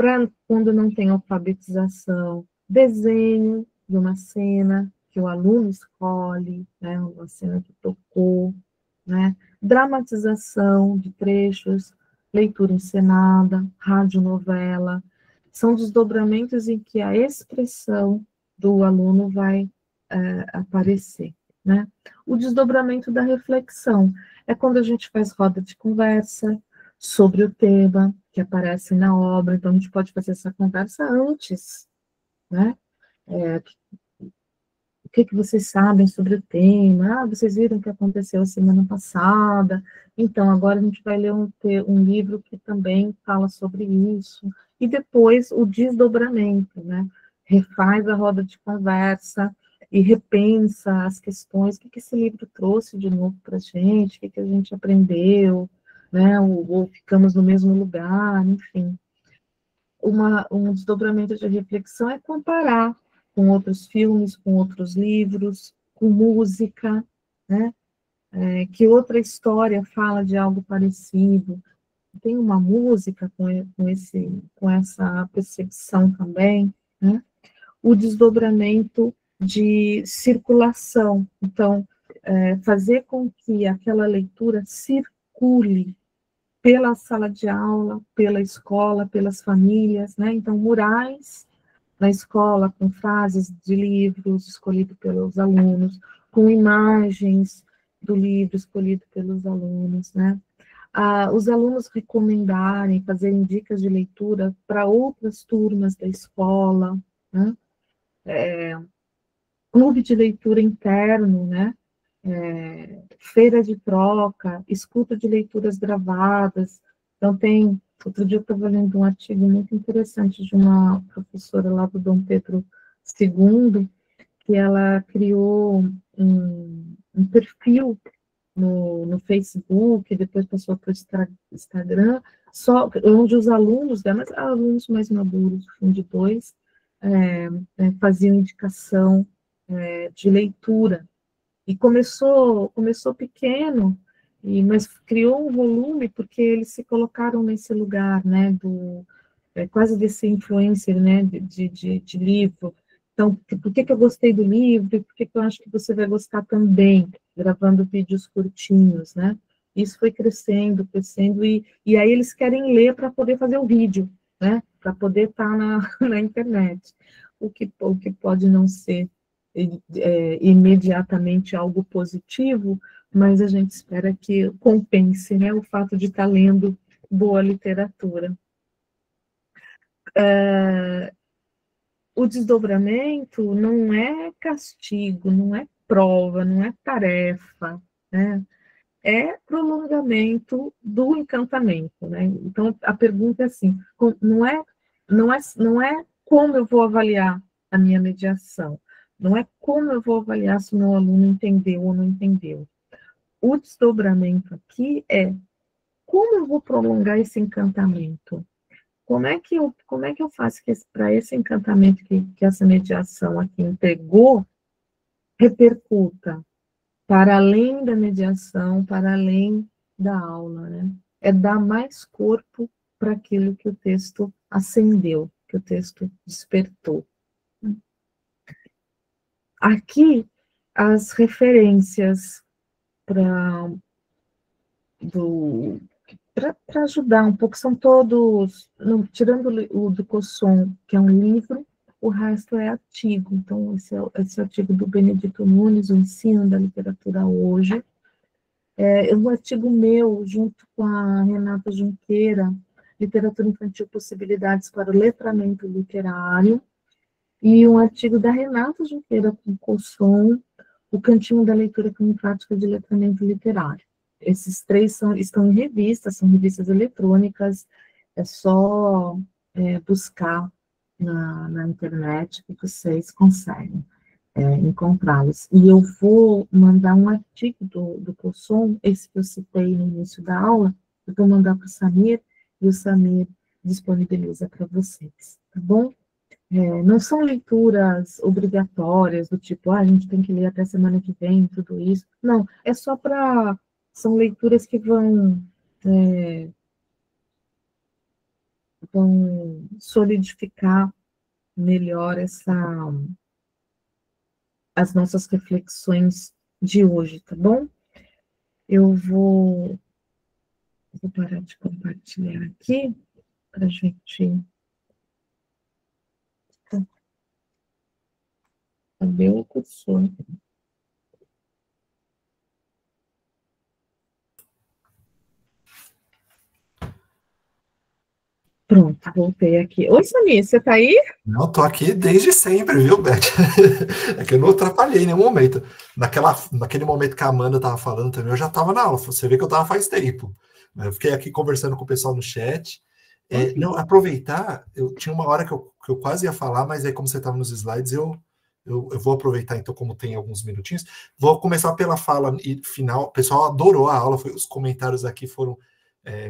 Para quando não tem alfabetização, desenho de uma cena que o aluno escolhe, né, uma cena que tocou, né, dramatização de trechos, leitura encenada, radionovela, são desdobramentos em que a expressão do aluno vai aparecer, né? O desdobramento da reflexão é quando a gente faz roda de conversa sobre o tema que aparece na obra, então a gente pode fazer essa conversa antes, né? O que vocês sabem sobre o tema? Ah, vocês viram o que aconteceu a semana passada, então agora a gente vai ler um livro que também fala sobre isso, e depois o desdobramento, né? Refaz a roda de conversa e repensa as questões, o que esse livro trouxe de novo para a gente, o que a gente aprendeu, né? Ou ficamos no mesmo lugar, enfim. Um desdobramento de reflexão é comparar com outros filmes, com outros livros, com música, né? Que outra história fala de algo parecido. Tem uma música com essa percepção também, né? O desdobramento de circulação. Então, fazer com que aquela leitura circule pela sala de aula, pela escola, pelas famílias, né? Então, murais na escola com frases de livros escolhidos pelos alunos, com imagens do livro escolhido pelos alunos, né? Os alunos recomendarem, fazerem dicas de leitura para outras turmas da escola, né? Clube de leitura interno, né? Feira de troca, escuta de leituras gravadas. Então, outro dia eu estava lendo um artigo muito interessante de uma professora lá do Dom Pedro II, que ela criou um perfil no Facebook, depois passou para o Instagram, onde os alunos, mas alunos mais maduros, de 2, faziam indicação de leitura. E começou pequeno, mas criou um volume, porque eles se colocaram nesse lugar, né, quase desse influencer, né, de livro. Então, por que eu gostei do livro, e por que eu acho que você vai gostar também, gravando vídeos curtinhos, né? Isso foi crescendo, e aí eles querem ler para poder fazer o vídeo, né, para poder estar na internet, o que pode não ser imediatamente algo positivo, mas a gente espera que compense, né, o fato de estar lendo boa literatura. O desdobramento não é castigo, não é prova, não é tarefa, né? É prolongamento do encantamento, né? Então, a pergunta é assim, não é como eu vou avaliar a minha mediação, não é como eu vou avaliar se o meu aluno entendeu ou não entendeu. O desdobramento aqui é como eu vou prolongar esse encantamento? Como é que eu faço para esse encantamento que essa mediação aqui entregou repercuta para além da mediação, para além da aula, né? É dar mais corpo para aquilo que o texto acendeu, que o texto despertou. Aqui, as referências para ajudar um pouco, são todos, tirando o do Cosson, que é um livro, o resto é artigo. Então, esse artigo do Benedito Nunes, o Ensino da Literatura Hoje, é um artigo meu, junto com a Renata Junqueira, Literatura Infantil, Possibilidades para o Letramento Literário, e um artigo da Renata Junqueira com Cosson, O Cantinho da Leitura como Prática de Letramento Literário. Esses 3 estão em revistas, são revistas eletrônicas, é só buscar na internet que vocês conseguem encontrá-los. E eu vou mandar um artigo do Cosson, esse que eu citei no início da aula, eu vou mandar para o Samir, e o Samir disponibiliza para vocês, tá bom? Não são leituras obrigatórias, do tipo, a gente tem que ler até semana que vem, tudo isso. Não, é só para... São leituras que vão vão solidificar melhor as nossas reflexões de hoje, tá bom? Eu vou parar de compartilhar aqui para a gente saber o cursor. Pronto, voltei aqui. Oi, Samir, você tá aí? Não, tô aqui desde sempre, viu, Beth? É que eu não atrapalhei em nenhum momento. Naquele momento que a Amanda tava falando também, eu já tava na aula. Você vê que eu tava faz tempo. Eu fiquei aqui conversando com o pessoal no chat. Não, aproveitar, eu tinha uma hora que eu quase ia falar, mas aí como você estava nos slides, eu vou aproveitar, então, como tem alguns minutinhos. Vou começar pela fala final. O pessoal adorou a aula, os comentários aqui foram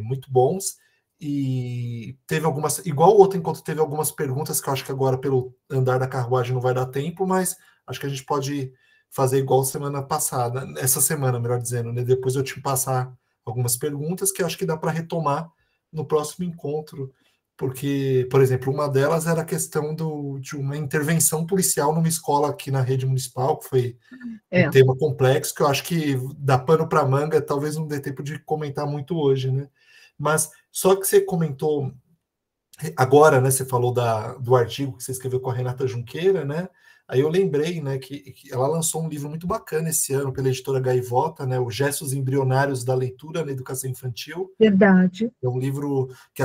muito bons. E teve algumas, igual o outro encontro, teve algumas perguntas que eu acho que agora, pelo andar da carruagem, não vai dar tempo, mas acho que a gente pode fazer igual semana passada, essa semana, melhor dizendo, né? Depois eu te passar algumas perguntas que eu acho que dá para retomar no próximo encontro, porque, por exemplo, uma delas era a questão de uma intervenção policial numa escola aqui na rede municipal, que foi um tema complexo, que eu acho que dá pano para manga, talvez não dê tempo de comentar muito hoje, né? Mas só que você comentou agora, né? Você falou do artigo que você escreveu com a Renata Junqueira, né? Aí eu lembrei, né, que ela lançou um livro muito bacana esse ano pela editora Gaivota, né? Os Gestos Embrionários da Leitura na Educação Infantil. Verdade. É um livro que,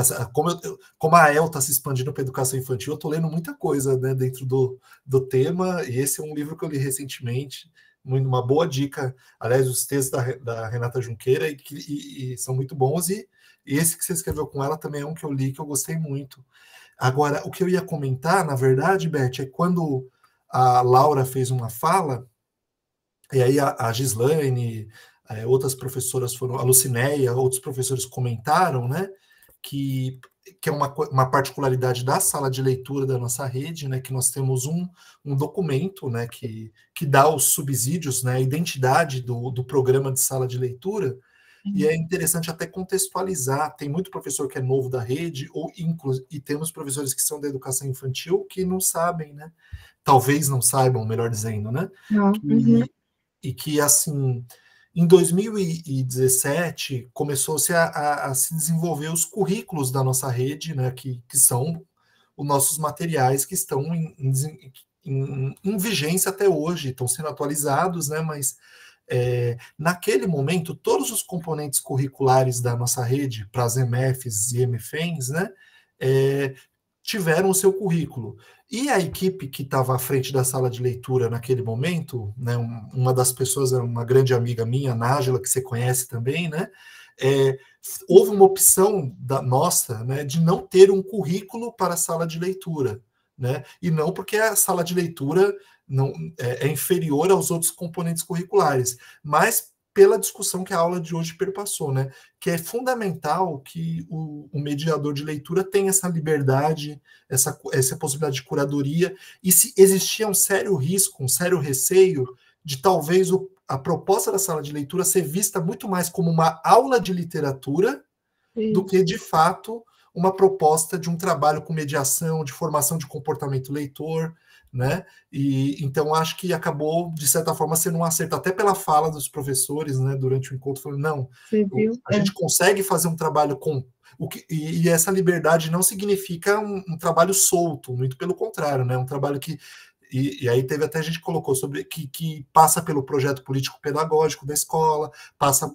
como a EL está se expandindo para a educação infantil, eu estou lendo muita coisa, né, dentro do tema, e esse é um livro que eu li recentemente. Uma boa dica, aliás, os textos da Renata Junqueira e são muito bons, e esse que você escreveu com ela também é um que eu li que eu gostei muito. Agora, o que eu ia comentar, na verdade, Beth, é quando a Laura fez uma fala, e aí a Gislaine, outras professoras foram, a Lucinéia, outros professores comentaram, né, que é uma particularidade da sala de leitura da nossa rede, né, que nós temos um documento, né, que dá os subsídios, né, a identidade do programa de sala de leitura, e é interessante até contextualizar. Tem muito professor que é novo da rede, e temos professores que são da educação infantil que não sabem, né? Talvez não saibam, melhor dizendo, né? E que, assim, em 2017, começou-se a se desenvolver os currículos da nossa rede, né? Que são os nossos materiais que estão em vigência até hoje, estão sendo atualizados, né? Mas naquele momento, todos os componentes curriculares da nossa rede, para as MFs e MFENs, né, tiveram o seu currículo. E a equipe que estava à frente da sala de leitura naquele momento, né, uma das pessoas, uma grande amiga minha, Nájila, que você conhece também, né, houve uma opção nossa, né, de não ter um currículo para a sala de leitura, né, e não porque a sala de leitura não é inferior aos outros componentes curriculares, mas pela discussão que a aula de hoje perpassou, né? Que é fundamental que o mediador de leitura tenha essa liberdade, essa possibilidade de curadoria, e se existia um sério risco, um sério receio de talvez a proposta da sala de leitura ser vista muito mais como uma aula de literatura do que, de fato, uma proposta de um trabalho com mediação, de formação de comportamento leitor, né? E então acho que acabou, de certa forma, sendo um acerto, até pela fala dos professores, né, durante o encontro, falando, não, a gente consegue fazer um trabalho com e essa liberdade não significa um trabalho solto, muito pelo contrário, né? Um trabalho que e aí teve até a gente colocou sobre que passa pelo projeto político-pedagógico da escola, passa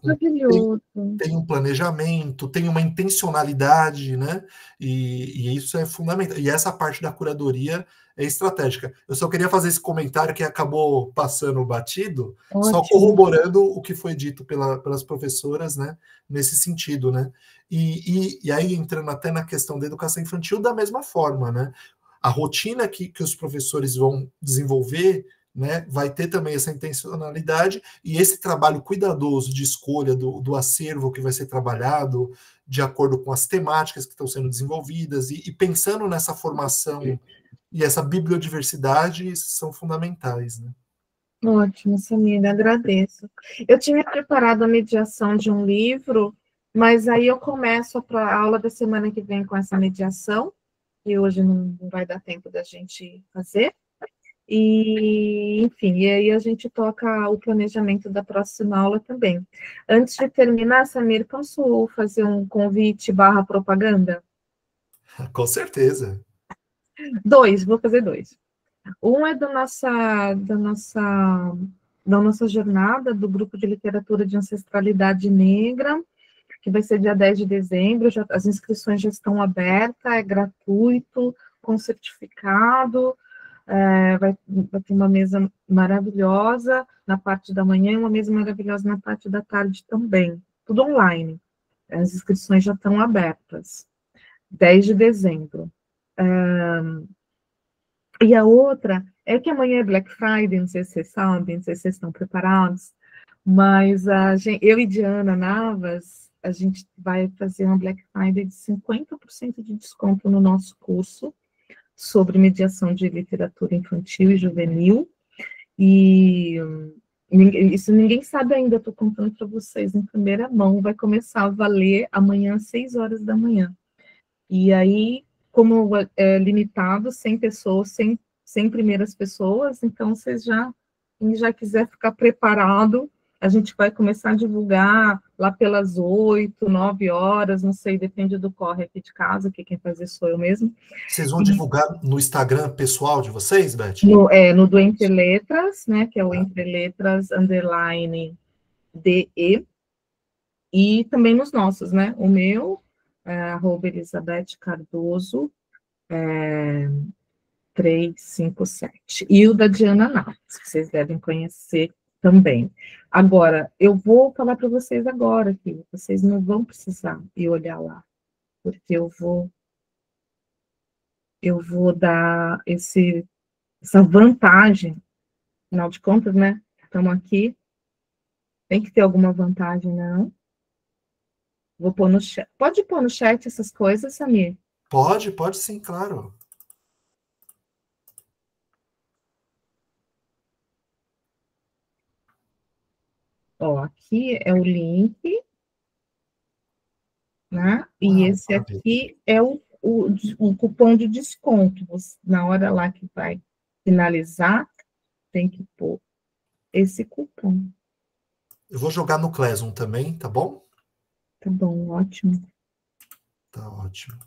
tem um planejamento, tem uma intencionalidade, né? E isso é fundamental. E essa parte da curadoria é estratégica. Eu só queria fazer esse comentário que acabou passando batido, só corroborando o que foi dito pelas professoras, né? Nesse sentido, né? E aí entrando até na questão da educação infantil da mesma forma, né? A rotina que os professores vão desenvolver, né, vai ter também essa intencionalidade e esse trabalho cuidadoso de escolha do acervo que vai ser trabalhado de acordo com as temáticas que estão sendo desenvolvidas e pensando nessa formação e essa bibliodiversidade são fundamentais, né? Ótimo, Samir, agradeço. Eu tinha preparado a mediação de um livro Mas aí eu começo a aula da semana que vem com essa mediação, que hoje não vai dar tempo da gente fazer. E, enfim, e aí a gente toca o planejamento da próxima aula também. Antes de terminar, Samir, posso fazer um convite / propaganda? Com certeza. Vou fazer 2. Um é da nossa jornada do Grupo de Literatura de Ancestralidade Negra, que vai ser dia 10 de dezembro, as inscrições já estão abertas, é gratuito, com certificado, vai ter uma mesa maravilhosa na parte da manhã e uma mesa maravilhosa na parte da tarde também, tudo online. As inscrições já estão abertas, 10 de dezembro. E a outra é que amanhã é Black Friday, não sei se vocês sabem, não sei se vocês estão preparados, mas eu e Diana Navas, a gente vai fazer uma Black Friday de 50% de desconto no nosso curso sobre mediação de literatura infantil e juvenil, e isso ninguém sabe ainda, estou contando para vocês em primeira mão, vai começar a valer amanhã às 6 horas da manhã. E aí, como é limitado, 100 pessoas, 100 primeiras pessoas, então vocês quem já quiser ficar preparado, a gente vai começar a divulgar lá pelas 8, 9 horas, não sei, depende do corre aqui de casa, que quem faz isso sou eu mesmo. Vocês vão divulgar no Instagram pessoal de vocês, Beth? No do Entre Letras, né, que é o Entre Letras _ DE, e também nos nossos, né, o meu, @Elizabeth Cardoso, 357. E o da Diana Naves, que vocês devem conhecer também. Agora, eu vou falar para vocês agora que vocês não vão precisar ir olhar lá, porque eu vou dar essa vantagem, afinal de contas, né? Estamos aqui, tem que ter alguma vantagem, não? Vou pôr no chat. Pode pôr no chat essas coisas, Samir? Pode sim, claro. Ó, aqui é o link, né? E esse aqui é o cupom de desconto. Na hora lá que vai finalizar, tem que pôr esse cupom. Eu vou jogar no Classroom também, tá bom? Tá bom, ótimo. Tá ótimo.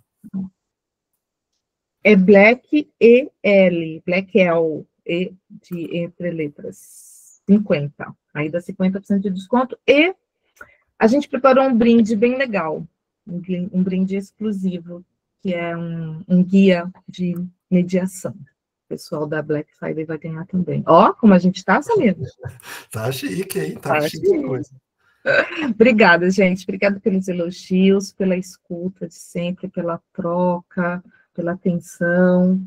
É Black EL, Black EL, E de Entre Letras, 50. Aí dá 50% de desconto. E a gente preparou um brinde bem legal, um brinde exclusivo, que é um guia de mediação. O pessoal da Black Friday vai ganhar também. Ó, como a gente tá, Samir? Tá chique, hein? Tá chique a coisa. Obrigada, gente. Obrigada pelos elogios, pela escuta de sempre, pela troca, pela atenção.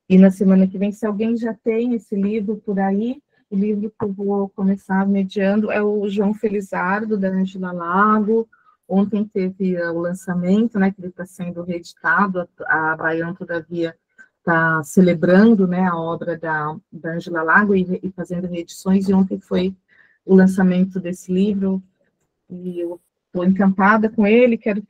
E na semana que vem, se alguém já tem esse livro por aí, o livro que eu vou começar mediando é o João Felizardo, da Ângela Lago. Ontem teve o lançamento, né, que ele está sendo reeditado, a Baião, todavia, está celebrando, né, a obra da Ângela Lago e fazendo reedições, e ontem foi o lançamento desse livro, e eu estou encantada com ele, quero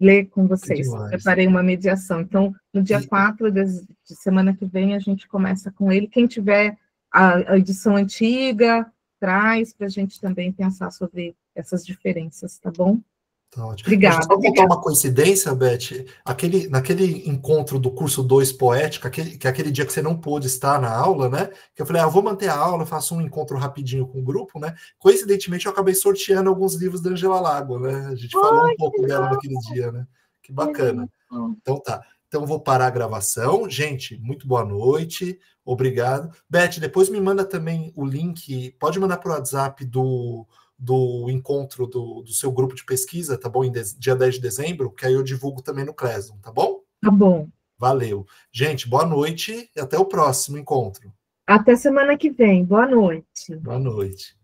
ler com vocês. Preparei uma mediação. Então, no dia 4 de semana que vem, a gente começa com ele. Quem tiver a edição antiga, traz para a gente também pensar sobre essas diferenças, tá bom? Tá ótimo. Obrigada. Deixa eu só contar uma coincidência, Beth. Naquele encontro do curso 2 Poética, aquele dia que você não pôde estar na aula, né? Que eu falei, eu vou manter a aula, eu faço um encontro rapidinho com o grupo, né? Coincidentemente, eu acabei sorteando alguns livros da Ângela Lago, né? A gente falou um pouco dela naquele dia, né? Que bacana. Então tá. Então eu vou parar a gravação. Gente, muito boa noite. Obrigado. Beth, depois me manda também o link, pode mandar para o WhatsApp do encontro do seu grupo de pesquisa, tá bom? Dia 10 de dezembro, que aí eu divulgo também no Classroom, tá bom? Tá bom. Valeu. Gente, boa noite e até o próximo encontro. Até semana que vem. Boa noite. Boa noite.